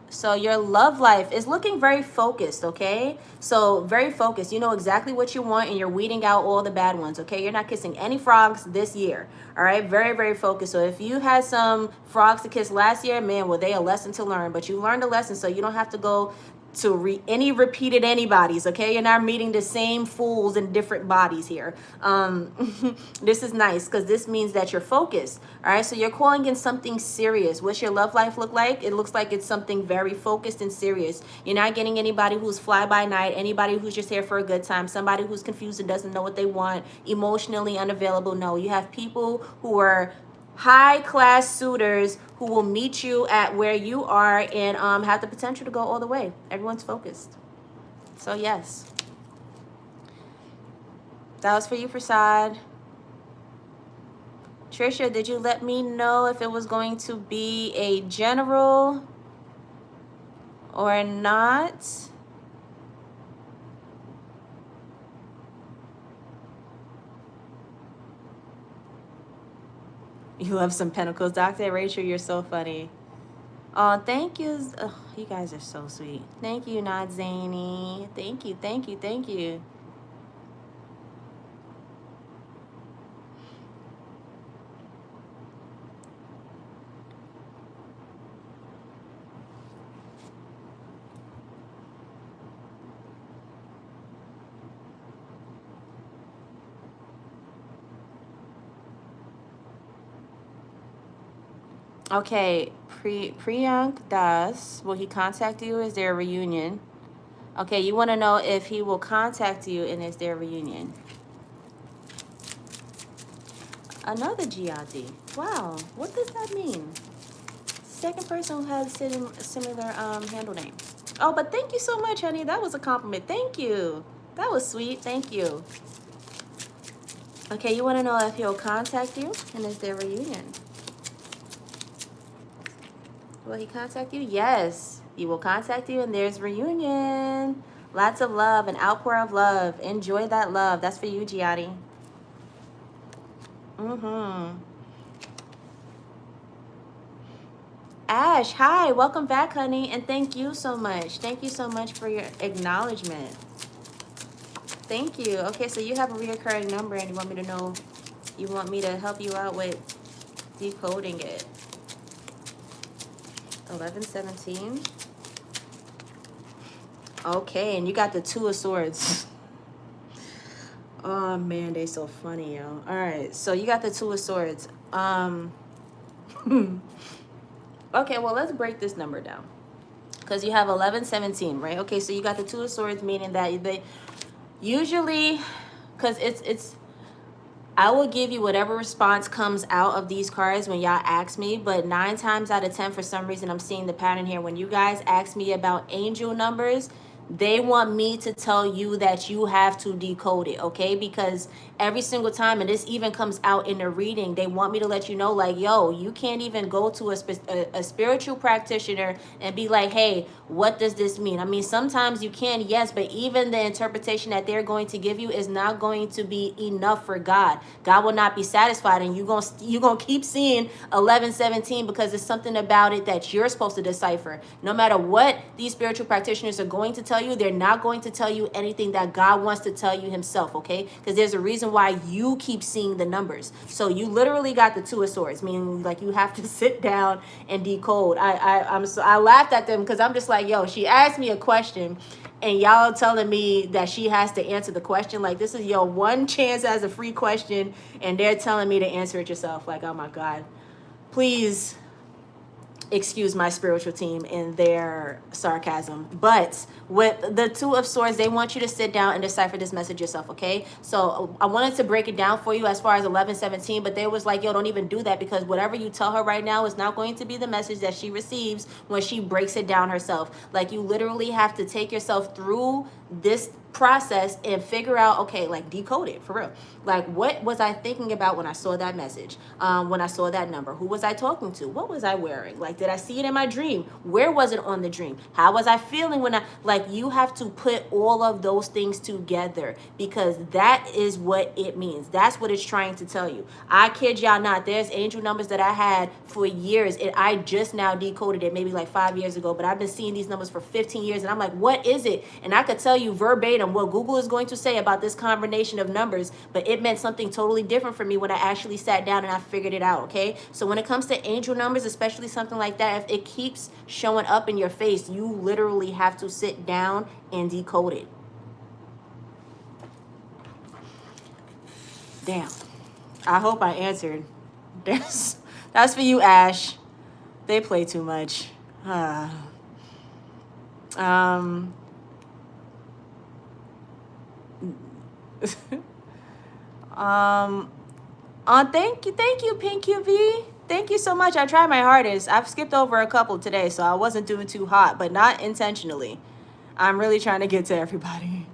So your love life is looking very focused, okay? So very focused. You know exactly what you want and you're weeding out all the bad ones, okay? You're not kissing any frogs this year, all right? Very, very focused. So if you had some frogs to kiss last year, man, well, they a lesson to learn. But you learned a lesson, so you don't have to go to any repeated antibodies, okay? You're not meeting the same fools in different bodies here. This is nice because this means that you're focused, all right? So you're calling in something serious. What's your love life look like? It looks like it's something very focused and serious. You're not getting anybody who's fly by night, anybody who's just here for a good time, somebody who's confused and doesn't know what they want, emotionally unavailable. No, you have people who are high-class suitors who will meet you at where you are and have the potential to go all the way. Everyone's focused. So yes. That was for you, Prasad. Trisha, did you let me know if it was going to be a general or not? You love some pentacles. Dr. Rachel, you're so funny. Oh, thank you. Oh, you guys are so sweet. Thank you, Not Zany. Thank you, thank you, thank you. Okay, Priyank Das, will he contact you? Is there a reunion? Okay, you want to know if he will contact you and is there a reunion? Another Giadi. Wow, what does that mean? Second person who has similar handle name. Oh, but thank you so much, honey. That was a compliment. Thank you. That was sweet. Thank you. Okay, you want to know if he'll contact you and is there a reunion? Will he contact you? Yes, he will contact you and there's reunion. Lots of love, an outpour of love. Enjoy that love. That's for you, Giadi. Ash, hi. Welcome back, honey. And thank you so much. Thank you so much for your acknowledgement. Thank you. Okay, so you have a reoccurring number and you want me to know, you want me to help you out with decoding it. 1117. Okay, and you got the Two of Swords. Oh man, they so funny, yo. All right, so you got the Two of Swords. Okay, well, let's break this number down because you have 1117, right? Okay, so you got the Two of Swords, meaning that they usually, because it's I will give you whatever response comes out of these cards when y'all ask me, but 9 times out of 10, for some reason, I'm seeing the pattern here. When you guys ask me about angel numbers, They want me to tell you that you have to decode it, okay? Because every single time, and this even comes out in the reading, they want me to let you know, like, yo, you can't even go to a spiritual practitioner and be like, hey, what does this mean? I mean, sometimes you can, yes, but even the interpretation that they're going to give you is not going to be enough for God. God will not be satisfied, and you're gonna keep seeing 1117 because it's something about it that you're supposed to decipher. No matter what these spiritual practitioners are going to tell you, they're not going to tell you anything that God wants to tell you himself, okay? Because there's a reason why you keep seeing the numbers. So you literally got the Two of Swords, meaning like you have to sit down and decode. I laughed at them because I'm just like, yo, she asked me a question and y'all telling me that she has to answer the question. Like, this is your one chance as a free question and they're telling me to answer it yourself. Like, oh my God. Please excuse my spiritual team in their sarcasm. But with the Two of Swords, they want you to sit down and decipher this message yourself, okay? So I wanted to break it down for you as far as 1117, but they was like, yo, don't even do that, because whatever you tell her right now is not going to be the message that she receives when she breaks it down herself. Like, you literally have to take yourself through this process and figure out, okay, like, decode it for real. Like, what was I thinking about when I saw that message, when I saw that number? Who was I talking to? What was I wearing? Like, did I see it in my dream? Where was it on the dream? How was I feeling when like, you have to put all of those things together, because that is what it means. That's what it's trying to tell you. I kid y'all not, there's angel numbers that I had for years, and I just now decoded it maybe like 5 years ago, but I've been seeing these numbers for 15 years, and I'm like, what is it? And I could tell you verbatim what Google is going to say about this combination of numbers, but it meant something totally different for me when I actually sat down and I figured it out, okay? So when it comes to angel numbers, especially something like that, if it keeps showing up in your face, you literally have to sit down and decode it. Damn. I hope I answered. That's for you, Ash. They play too much. Thank you, Pink UV. Thank you so much. I tried my hardest. I've skipped over a couple today, so I wasn't doing too hot, but not intentionally. I'm really trying to get to everybody.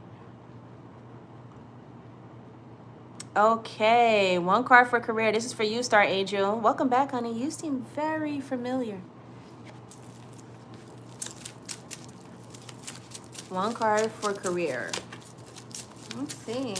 Okay, one card for career. This is for you, Star Angel. Welcome back, honey. You seem very familiar. One card for career. Let's see.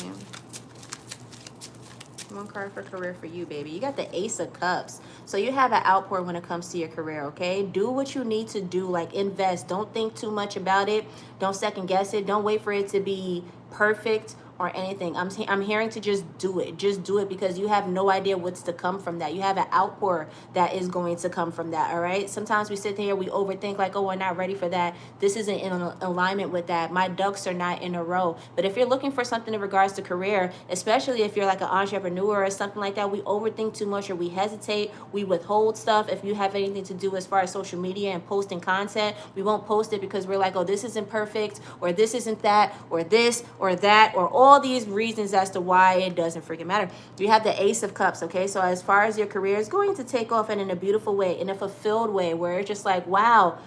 One card for career for you, baby. You got the Ace of Cups. So you have an outpour when it comes to your career, okay? Do what you need to do. Like, invest. Don't think too much about it. Don't second guess it. Don't wait for it to be perfect or anything. I'm hearing to just do it. Just do it, because you have no idea what's to come from that. You have an outpour that is going to come from that, all right? Sometimes we sit here, we overthink like, oh, we're not ready for that. This isn't in alignment with that. My ducks are not in a row. But if you're looking for something in regards to career, especially if you're like an entrepreneur or something like that, we overthink too much, or we hesitate. We withhold stuff. If you have anything to do as far as social media and posting content, we won't post it because we're like, oh, this isn't perfect, or this isn't that, or this or that, or all these reasons as to why it doesn't freaking matter. You have the Ace of Cups, okay? So as far as your career is going to take off, and in a beautiful way, in a fulfilled way, where it's just like, wow,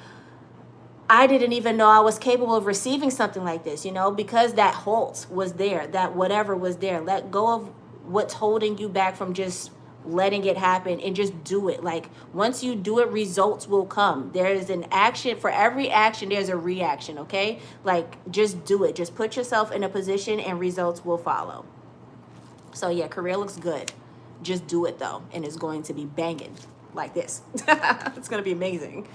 I didn't even know I was capable of receiving something like this, you know, because that halt was there, that whatever was there. Let go of what's holding you back from just letting it happen, and just do it. Like, once you do it, results will come. There is an action. For every action, there's a reaction, okay? Like, just do it. Just put yourself in a position and results will follow. So yeah, career looks good. Just do it though, and it's going to be banging like this. It's going to be amazing.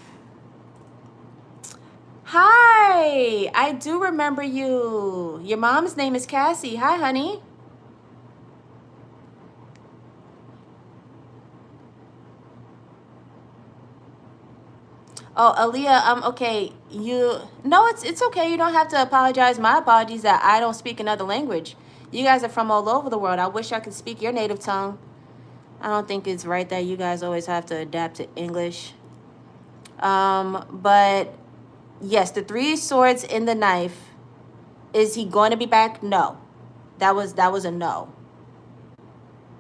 Hi, I do remember you. Your mom's name is Cassie. Hi, honey. Oh, Aaliyah, okay. No, it's okay. You don't have to apologize. My apologies that I don't speak another language. You guys are from all over the world. I wish I could speak your native tongue. I don't think it's right that you guys always have to adapt to English. But yes, the Three Swords in the knife. Is he going to be back? No. That was a no.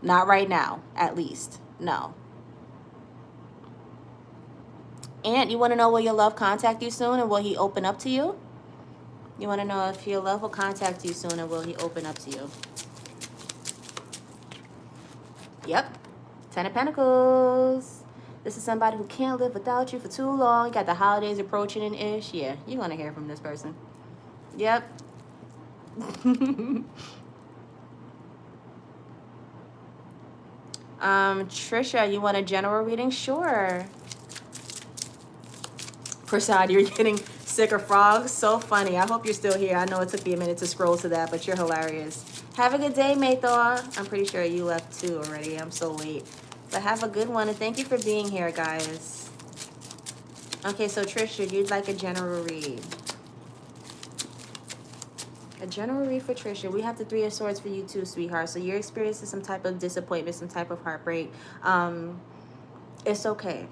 Not right now, at least. No. And you want to know will your love contact you soon, and will he open up to you? You want to know if your love will contact you soon, or will he open up to you? Yep. 10 of Pentacles. This is somebody who can't live without you for too long. You got the holidays approaching and ish. Yeah, you're going to hear from this person. Yep. Trisha, you want a general reading? Sure. Prasad, you're getting sick of frogs. So funny. I hope you're still here. I know it took me a minute to scroll to that, but you're hilarious. Have a good day, Maythor. I'm pretty sure you left too already. I'm so late. But have a good one, and thank you for being here, guys. Okay, so Trisha, you'd like a general read. A general read for Trisha. We have the Three of Swords for you too, sweetheart. So you're experiencing some type of disappointment, some type of heartbreak. It's okay.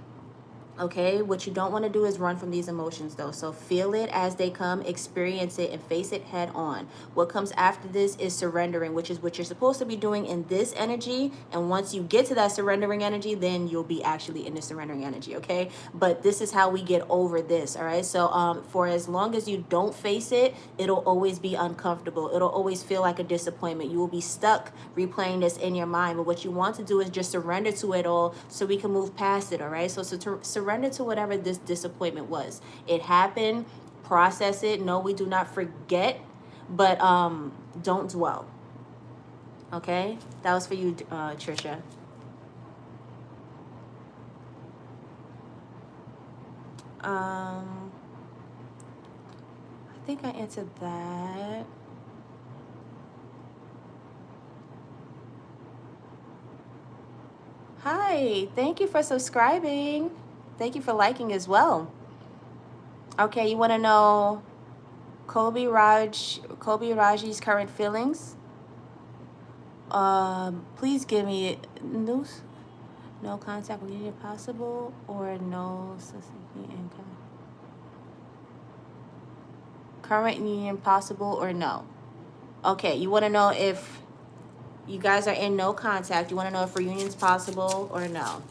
Okay, what you don't want to do is run from these emotions though. So feel it as they come, experience it, and face it head on. What comes after this is surrendering, which is what you're supposed to be doing in this energy. And once you get to that surrendering energy, then you'll be actually in the surrendering energy, okay? But this is how we get over this, all right? So for as long as you don't face it, it'll always be uncomfortable. It'll always feel like a disappointment. You will be stuck replaying this in your mind. But what you want to do is just surrender to it all so we can move past it, all right? So to surrender to whatever this disappointment was. It happened, process it. No, we do not forget, but don't dwell. Okay? That was for you, Trisha. I think I answered that. Hi, thank you for subscribing. Thank you for liking as well. Okay, you want to know Kobe Raji's current feelings? Please give me news. No contact reunion possible, or no income. Current union possible or no? Okay, you want to know if you guys are in no contact. You want to know if reunion's possible or no?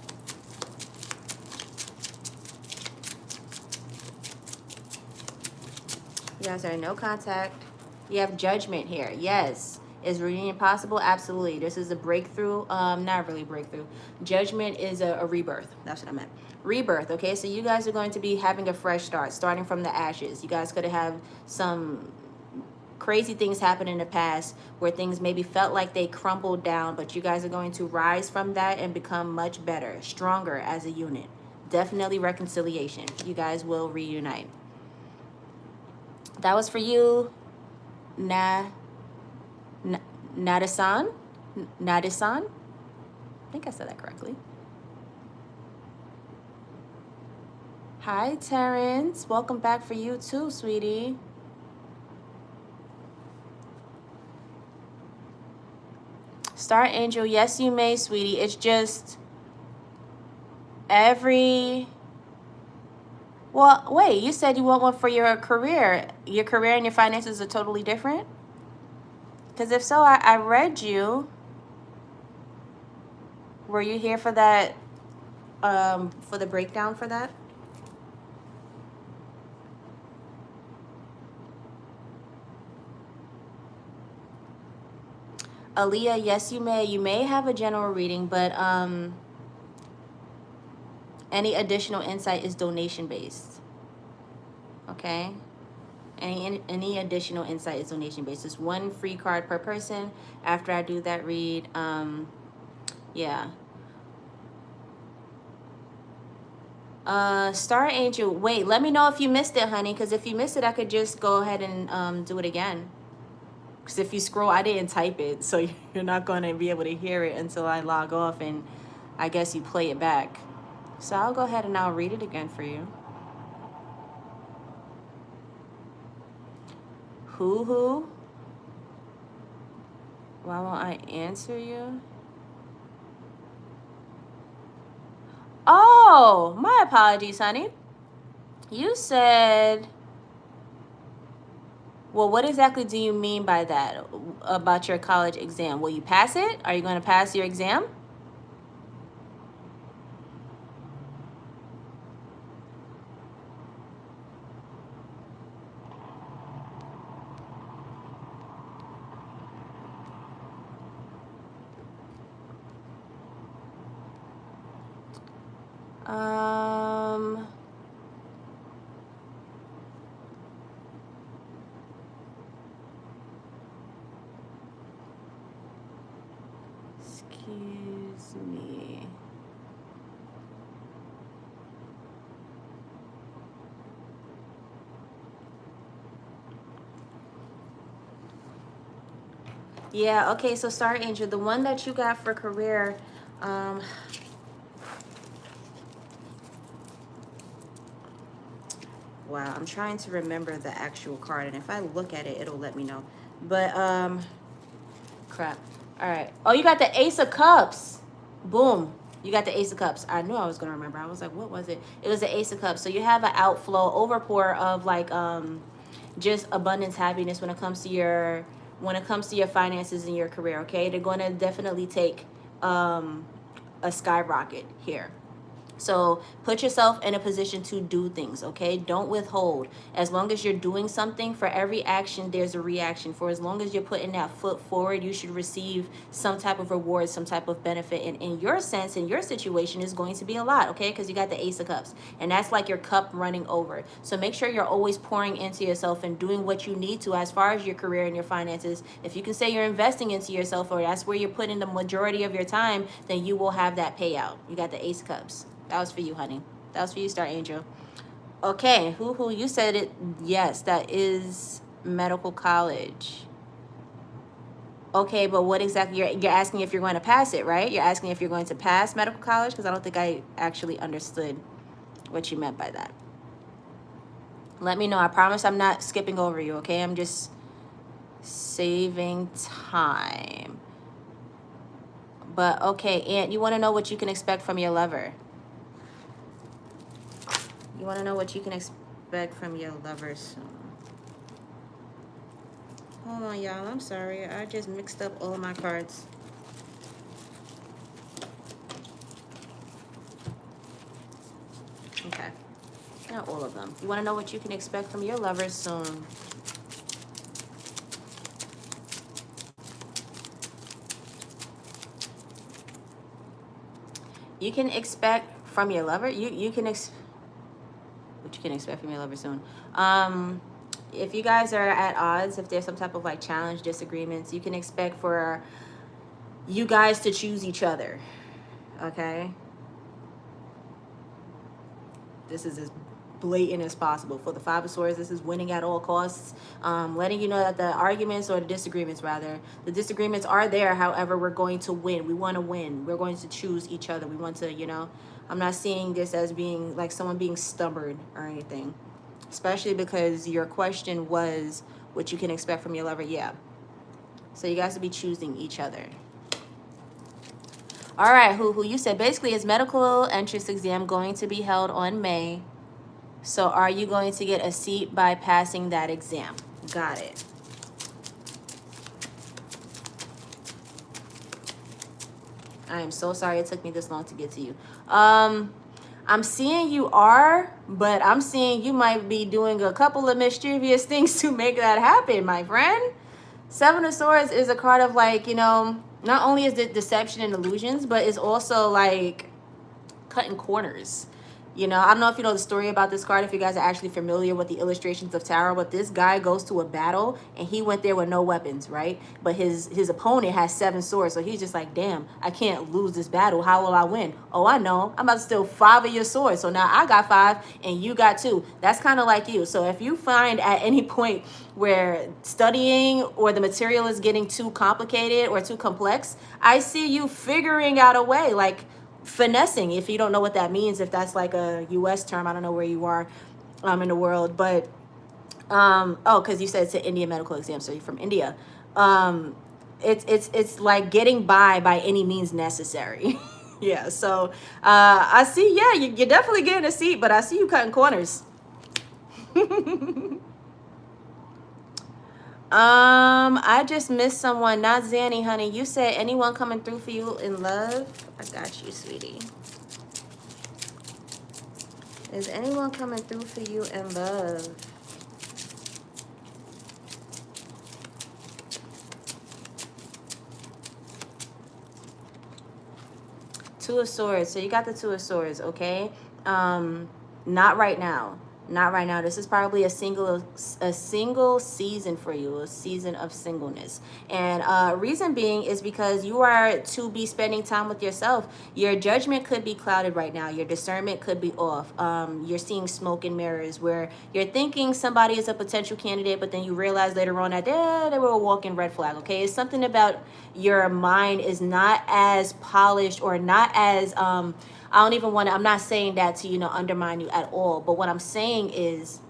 You guys are in no contact. You have judgment here. Yes. Is reunion possible? Absolutely. This is a breakthrough. Not really breakthrough. Judgment is a rebirth. That's what I meant. Rebirth. Okay, so you guys are going to be having a fresh start, starting from the ashes. You guys could have some crazy things happen in the past where things maybe felt like they crumbled down, but you guys are going to rise from that and become much better, stronger as a unit. Definitely reconciliation. You guys will reunite. That was for you, Nadisan? Nadisan? I think I said that correctly. Hi, Terrence. Welcome back for you too, sweetie. Star Angel, yes, you may, sweetie. It's just well, wait, you said you want one for your career. Your career and your finances are totally different? Because if so, I read you. Were you here for that, for the breakdown for that? Aaliyah, yes, you may. You may have a general reading, but any additional insight is donation based. Okay? Any additional insight is donation based. It's one free card per person. After I do that read, yeah. Star Angel, wait, let me know if you missed it, honey, because if you missed it, I could just go ahead and do it again. Because if you scroll, I didn't type it, so you're not going to be able to hear it until I log off, and I guess you play it back. So I'll go ahead and I'll read it again for you. Who? Why won't I answer you? Oh, my apologies, honey. You said... Well, what exactly do you mean by that, about your college exam? Will you pass it? Are you going to pass your exam? Um, excuse me. Yeah, okay, so Star Angel, the one that you got for career, um, wow, I'm trying to remember the actual card, and if I look at it, it'll let me know. But, crap. All right. Oh, you got the Ace of Cups. Boom. You got the Ace of Cups. I knew I was going to remember. I was like, what was it? It was the Ace of Cups. So you have an outflow, overpour of like, just abundance, happiness when it comes to your finances and your career. Okay, they're going to definitely take a skyrocket here. So put yourself in a position to do things, okay? Don't withhold. As long as you're doing something, for every action, there's a reaction. For as long as you're putting that foot forward, you should receive some type of reward, some type of benefit. And in your sense, in your situation, is going to be a lot, okay? Because you got the Ace of Cups. And that's like your cup running over. So make sure you're always pouring into yourself and doing what you need to as far as your career and your finances. If you can say you're investing into yourself, or that's where you're putting the majority of your time, then you will have that payout. You got the Ace of Cups. That was for you, honey. That was for you, Star Angel. Okay, who you said it. Yes, that is medical college. Okay, but what exactly, you're asking if you're going to pass it, right? You're asking if you're going to pass medical college, because I don't think I actually understood what you meant by that. Let me know. I promise I'm not skipping over you, okay? I'm just saving time. But okay, Aunt, you want to know what you can expect from your lover. You want to know what you can expect from your lover soon. Hold on, y'all. I'm sorry. I just mixed up all of my cards. Okay. Not all of them. You want to know what you can expect from your lover soon. You can expect from your lover. You can what you can expect from your lover soon. If you guys are at odds, if there's some type of like challenge, disagreements, you can expect for you guys to choose each other. Okay. This is as blatant as possible. For the Five of Swords, this is winning at all costs. Letting you know that the arguments, or the disagreements rather, the disagreements are there. However, we're going to win. We want to win. We're going to choose each other. We want to, you know, I'm not seeing this as being like someone being stubborn or anything. Especially because your question was what you can expect from your lover. Yeah. So you guys will be choosing each other. All right, who you said basically is medical entrance exam going to be held on May. So are you going to get a seat by passing that exam? Got it. I am so sorry it took me this long to get to you. I'm seeing you are, but I'm seeing you might be doing a couple of mischievous things to make that happen, my friend. Seven of Swords is a card of like, you know, not only is it deception and illusions, but it's also like cutting corners. You know, I don't know if you know the story about this card, if you guys are actually familiar with the illustrations of tarot, but this guy goes to a battle and he went there with no weapons, right? But his opponent has 7 swords, so he's just like, damn, I can't lose this battle. How will I win? Oh, I know. I'm about to steal 5 of your swords. So now I got 5 and you got 2. That's kind of like you. So if you find at any point where studying or the material is getting too complicated or too complex, I see you figuring out a way, like finessing, if you don't know what that means, if that's like a US term. I don't know where you are in the world, but oh, because you said it's an Indian medical exam, so you're from India. It's like getting by any means necessary. Yeah, so I see, yeah, you're definitely getting a seat, but I see you cutting corners. I just missed someone, not Zanny, honey. You said anyone coming through for you in love? I got you, sweetie. Is anyone coming through for you in love? Two of Swords. So you got the Two of Swords, okay? Not right now. Not right now. This is probably a single season for you, a season of singleness. And reason being is because you are to be spending time with yourself. Your judgment could be clouded right now. Your discernment could be off. You're seeing smoke and mirrors where you're thinking somebody is a potential candidate, but then you realize later on that they were a walking red flag, okay? It's something about your mind is not as polished or not as I don't even want to, I'm not saying that to, undermine you at all. But what I'm saying is,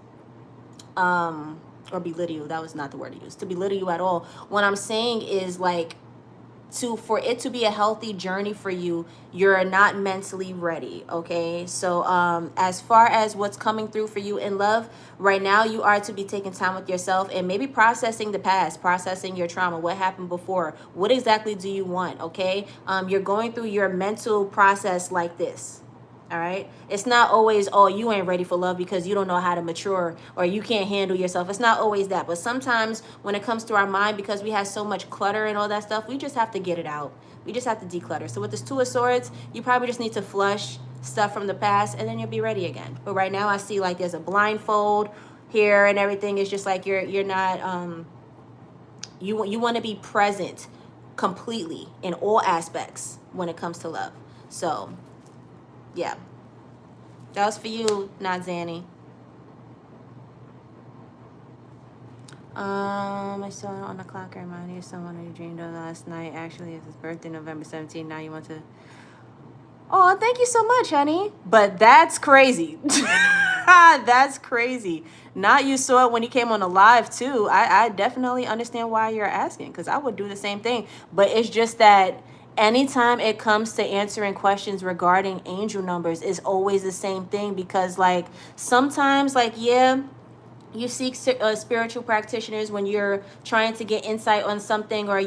or belittle you, that was not the word to use, to belittle you at all. What I'm saying is like, for it to be a healthy journey for you, you're not mentally ready, okay? So as far as what's coming through for you in love right now, you are to be taking time with yourself and maybe processing the past, processing your trauma, what happened before, what exactly do you want, okay? You're going through your mental process like this. All right. It's not always, oh, you ain't ready for love because you don't know how to mature or you can't handle yourself. It's not always that. But sometimes when it comes to our mind, because we have so much clutter and all that stuff, we just have to get it out. We just have to declutter. So with this Two of Swords, you probably just need to flush stuff from the past and then you'll be ready again. But right now I see like there's a blindfold here and everything. It's just like you're not, you want to be present completely in all aspects when it comes to love. So yeah, that was for you, not Zanny. I saw it on the clock. I reminded you of someone who you dreamed of last night. Actually, it's his birthday, November 17th. Now you want to. Oh, thank you so much, honey. But that's crazy. That's crazy. Not you saw it when he came on the live too. I definitely understand why you're asking because I would do the same thing. But it's just that anytime it comes to answering questions regarding angel numbers, it's always the same thing because like sometimes like, yeah, you seek spiritual practitioners when you're trying to get insight on something, or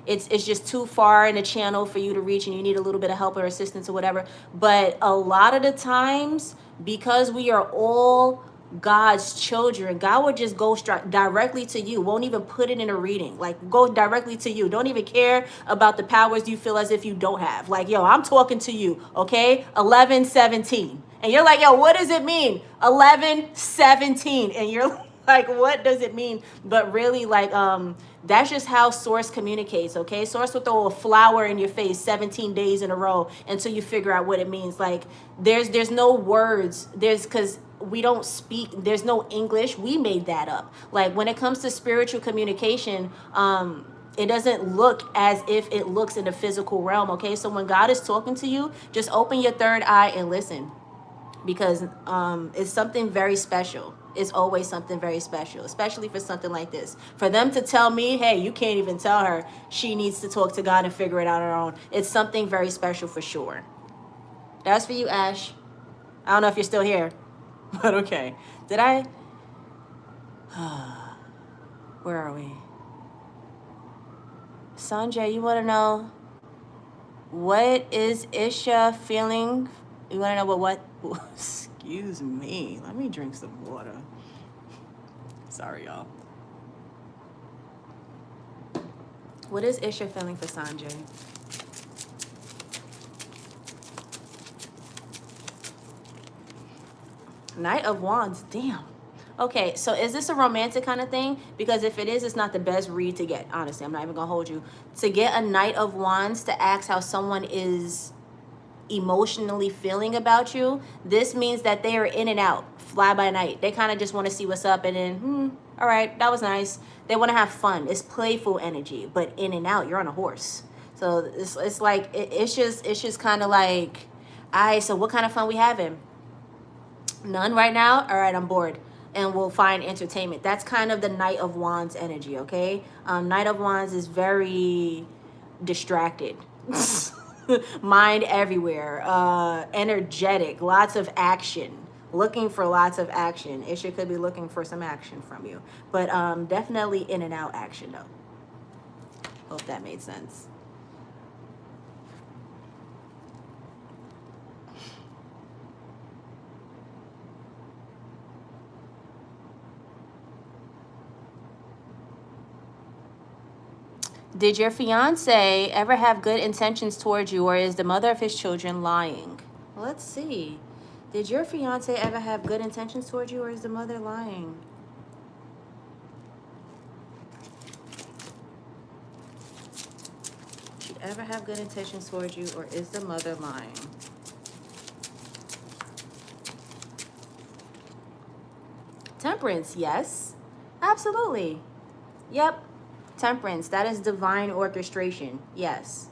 it's just too far in a channel for you to reach and you need a little bit of help or assistance or whatever. But a lot of the times, because we are all God's children, God will just go directly to you, won't even put it in a reading, like go directly to you, don't even care about the powers you feel as if you don't have. Like, yo, I'm talking to you, okay? 11:17. And you're like, yo, what does it mean? 11:17. And you're like, what does it mean? But really, like, that's just how Source communicates, okay? Source will throw a flower in your face 17 days in a row until you figure out what it means. Like, there's no words. Because we don't speak, there's no English. We made that up. Like, when it comes to spiritual communication, it doesn't look as if it looks in the physical realm, okay? So when God is talking to you, just open your third eye and listen. Because it's something very special. It's always something very special, especially for something like this. For them to tell me, hey, you can't even tell her she needs to talk to God and figure it out on her own. It's something very special for sure. That's for you, Ash. I don't know if you're still here, but okay. Did I? Where are we? Sanjay, you want to know what is Isha feeling? You want to know what? Excuse me. Let me drink some water. Sorry, y'all. What is Isha feeling for Sanjay? Knight of Wands. Damn. Okay, so is this a romantic kind of thing? Because if it is, it's not the best read to get. Honestly, I'm not even going to hold you. To get a Knight of Wands to ask how someone is emotionally feeling about you, this means that they are in and out, fly by night. They kind of just want to see what's up and then, all right, that was nice. They want to have fun. It's playful energy, but in and out, you're on a horse. So it's like, it's just kind of like, all right, so what kind of fun we having? None right now? All right, I'm bored. And we'll find entertainment. That's kind of the Knight of Wands energy, okay? Knight of Wands is very distracted. Mind everywhere. Energetic. Lots of action. Looking for lots of action. Isha could be looking for some action from you. But definitely in and out action, though. Hope that made sense. Did your fiance ever have good intentions towards you, or is the mother of his children lying? Let's see. Did your fiance ever have good intentions towards you, or is the mother lying? Did she ever have good intentions towards you, or is the mother lying? Temperance, yes. Absolutely. Yep. Temperance, that is divine orchestration. Yes.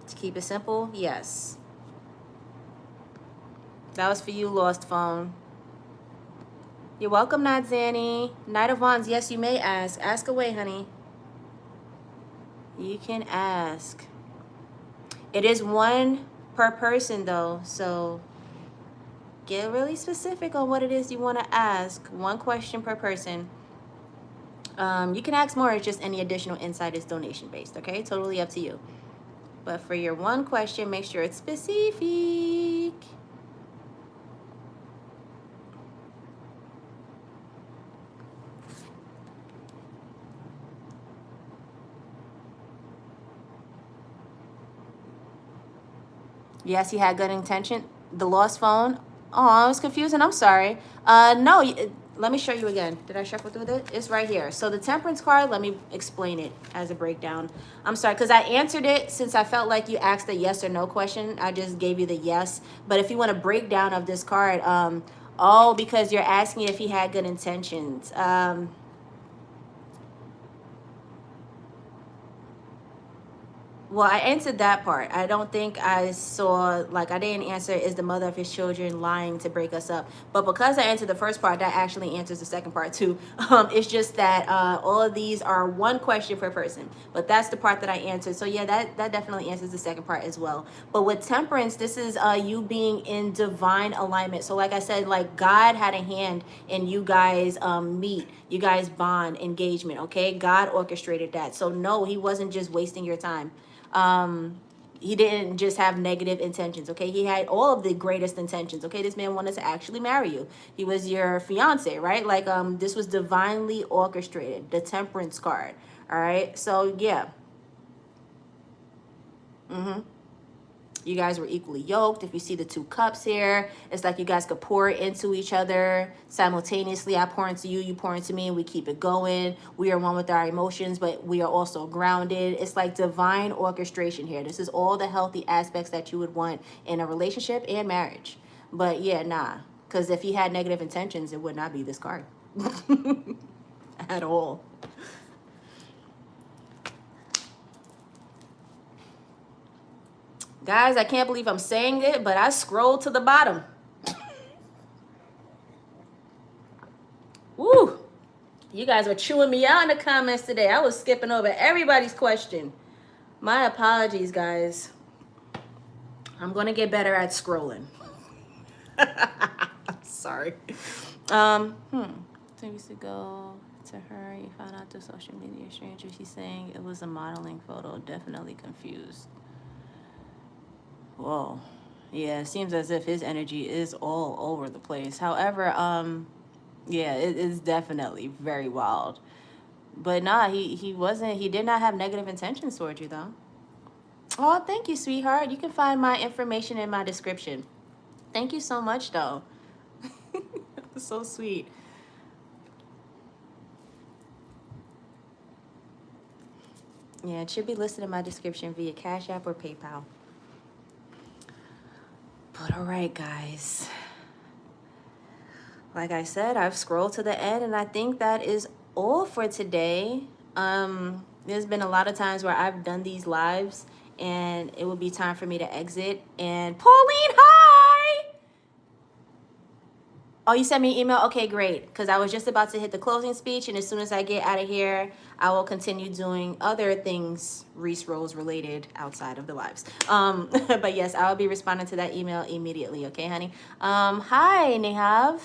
To keep it simple, yes. That was for you, Lost Phone. You're welcome, Nadzani. Knight of Wands, yes, you may ask. Ask away, honey. You can ask. It is one per person, though, so get really specific on what it is you want to ask. One question per person. You can ask more. It's just any additional insight is donation based, okay? Totally up to you. But for your one question, make sure it's specific. Yes, he had good intention. The Lost Phone. Oh, I was confusing. I'm sorry. No, let me show you again. Did I shuffle through it? It's right here. So the Temperance card, let me explain it as a breakdown. I'm sorry, because I answered it since I felt like you asked a yes or no question. I just gave you the yes. But if you want a breakdown of this card, because you're asking if he had good intentions. Well, I answered that part. I don't think I saw, like, I didn't answer, is the mother of his children lying to break us up? But because I answered the first part, that actually answers the second part too. It's just that all of these are one question per person. But that's the part that I answered. So yeah, that definitely answers the second part as well. But with Temperance, this is you being in divine alignment. So like I said, like God had a hand in you guys meet, you guys bond, engagement, okay? God orchestrated that. So no, he wasn't just wasting your time. He didn't just have negative intentions, okay? He had all of the greatest intentions, okay? This man wanted to actually marry you. He was your fiance, right? Like, this was divinely orchestrated, the Temperance card, all right? So, yeah. You guys were equally yoked. If you see the two cups here, it's like you guys could pour into each other simultaneously. I pour into you, you pour into me, and we keep it going. We are one with our emotions, but we are also grounded. It's like divine orchestration here. This is all the healthy aspects that you would want in a relationship and marriage. But yeah, nah. Because if he had negative intentions, it would not be this card. At all. Guys, I can't believe I'm saying it, but I scrolled to the bottom. Woo! You guys were chewing me out in the comments today. I was skipping over everybody's question. My apologies, guys. I'm going to get better at scrolling. Sorry. 2 weeks ago to her, you found out the social media stranger. She's saying it was a modeling photo. Definitely confused. Whoa. Yeah, it seems as if his energy is all over the place. However, yeah, it is definitely very wild. But nah, he did not have negative intentions towards you though. Oh, thank you, sweetheart. You can find my information in my description. Thank you so much though. So sweet. Yeah, it should be listed in my description via Cash App or PayPal. But all right, guys. Like I said, I've scrolled to the end, and I think that is all for today. There's been a lot of times where I've done these lives, and it will be time for me to exit. And Pauline, hi! Oh, you sent me an email? Okay, great. Because I was just about to hit the closing speech, and as soon as I get out of here, I will continue doing other things Reese Rose related outside of the lives. But yes, I will be responding to that email immediately. Okay, honey? Hi, Nihav.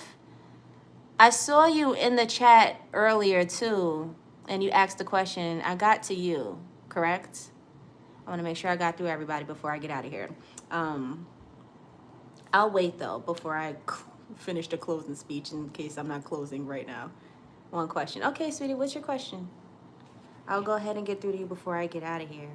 I saw you in the chat earlier, too, and you asked the question. I got to you, correct? I want to make sure I got through everybody before I get out of here. I'll wait, though, before I finish the closing speech in case I'm not closing right now. One question. Okay, sweetie, what's your question? I'll go ahead and get through to you before I get out of here.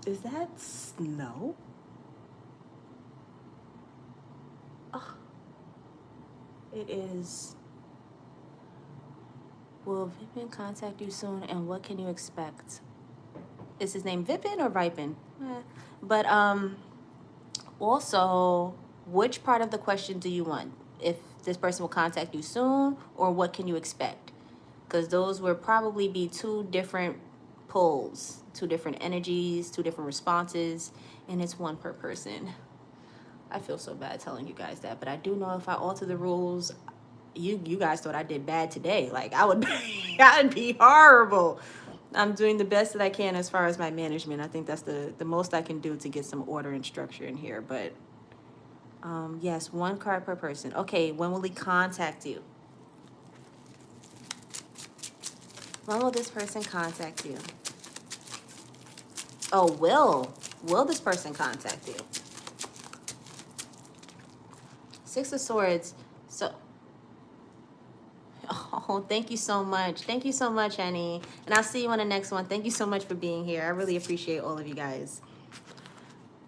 Is that snow? Oh, it is. Will Vipin contact you soon, and what can you expect? Is his name Vipin or Vipin? But also, which part of the question do you want? If this person will contact you soon, or what can you expect? Because those would probably be two different pulls, two different energies, two different responses, and it's one per person. I feel so bad telling you guys that, but I do know if I alter the rules, you guys thought I did bad today. Like I would I'd be horrible. I'm doing the best that I can as far as my management. I think that's the most I can do to get some order and structure in here. But yes, one card per person. Okay, when will he contact you? When will this person contact you? Oh, will this person contact you? Six of Swords. So, oh, thank you so much. Thank you so much, Annie. And I'll see you on the next one. Thank you so much for being here. I really appreciate all of you guys.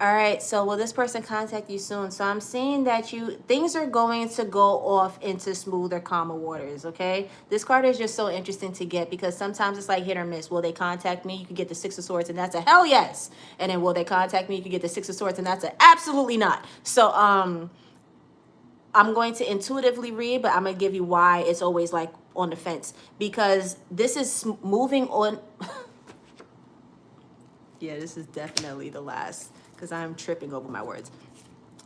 All right, so will this person contact you soon? So I'm seeing that things are going to go off into smoother, calmer waters, okay? This card is just so interesting to get because sometimes it's like hit or miss. Will they contact me? You can get the Six of Swords, and that's a hell yes. And then will they contact me? You can get the Six of Swords, and that's a absolutely not. So I'm going to intuitively read, but I'm going to give you why it's always like on the fence. Because this is moving on. Yeah, this is definitely the last because I'm tripping over my words.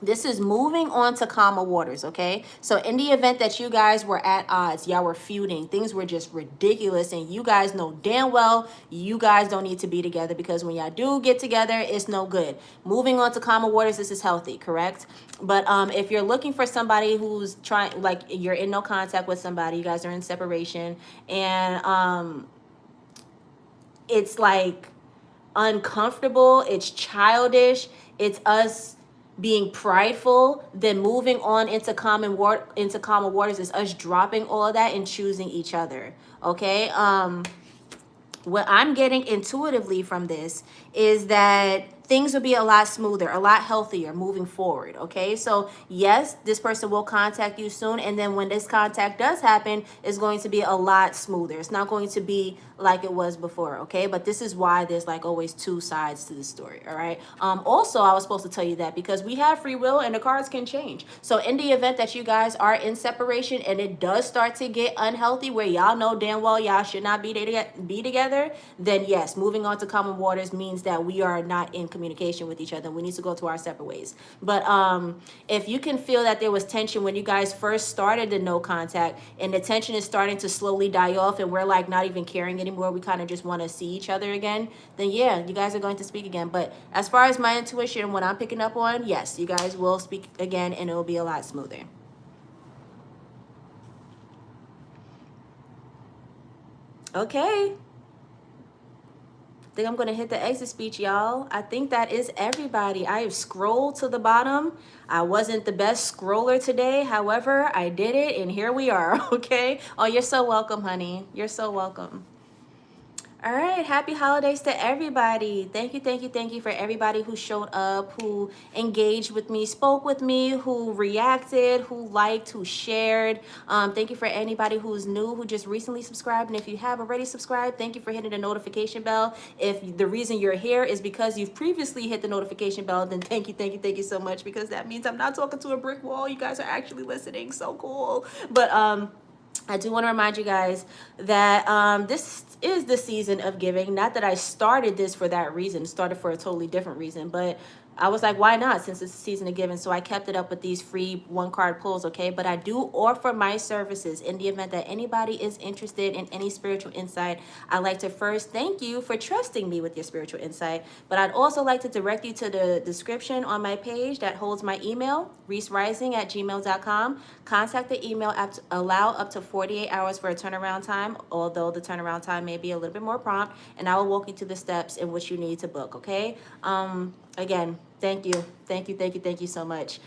This is moving on to calmer waters, okay? So in the event that you guys were at odds, y'all were feuding, things were just ridiculous, and you guys know damn well you guys don't need to be together because when y'all do get together, it's no good. Moving on to calmer waters, this is healthy, correct? But if you're looking for somebody who's trying, like you're in no contact with somebody, you guys are in separation, and it's like uncomfortable, it's childish, it's us being prideful, then moving on into calmer waters is us dropping all of that and choosing each other, okay? What I'm getting intuitively from this is that things will be a lot smoother, a lot healthier moving forward, okay? So yes, this person will contact you soon, and then when this contact does happen, it's going to be a lot smoother. It's not going to be like it was before, okay? But this is why there's like always two sides to the story, all right? Also, I was supposed to tell you that because we have free will and the cards can change. So in the event that you guys are in separation and it does start to get unhealthy where y'all know damn well y'all should not be together, then yes, moving on to common waters means that we are not in communication with each other. We need to go to our separate ways. But if you can feel that there was tension when you guys first started the no contact and the tension is starting to slowly die off and we're like not even caring anymore, we kind of just want to see each other again, then yeah, you guys are going to speak again. But as far as my intuition, what I'm picking up on, yes, you guys will speak again and it will be a lot smoother. Okay. I think I'm going to hit the exit speech, y'all. I think that is everybody. I have scrolled to the bottom. I wasn't the best scroller today. However, I did it, and here we are, okay? Oh, you're so welcome, honey. You're so welcome. All right, happy holidays to everybody. Thank you for everybody who showed up, who engaged with me, spoke with me, who reacted, who liked, who shared. Thank you for anybody who's new, who just recently subscribed. And if you have already subscribed, thank you for hitting the notification bell. If the reason you're here is because you've previously hit the notification bell, then thank you so much, because that means I'm not talking to a brick wall. You guys are actually listening. So cool. But I do want to remind you guys that this is the season of giving. Not that I started this for that reason, started for a totally different reason, but I was like, why not, since it's the season of giving? So I kept it up with these free one card pulls, okay? But I do offer my services in the event that anybody is interested in any spiritual insight. I'd like to first thank you for trusting me with your spiritual insight. But I'd also like to direct you to the description on my page that holds my email, reesrising@gmail.com. Contact the email, allow up to 48 hours for a turnaround time, although the turnaround time may be a little bit more prompt, and I will walk you through the steps in which you need to book, okay? Again, thank you, thank you so much.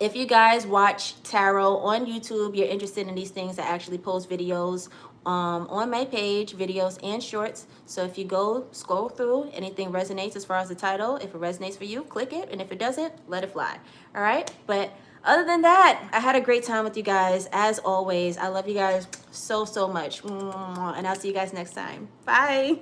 If you guys watch tarot on YouTube, you're interested in these things, I actually post videos on my page, videos and shorts. So if you go scroll through, anything resonates as far as the title, if it resonates for you, click it, and if it doesn't, let it fly. All right, but other than that, I had a great time with you guys. As always, I love you guys so much, and I'll see you guys next time. Bye.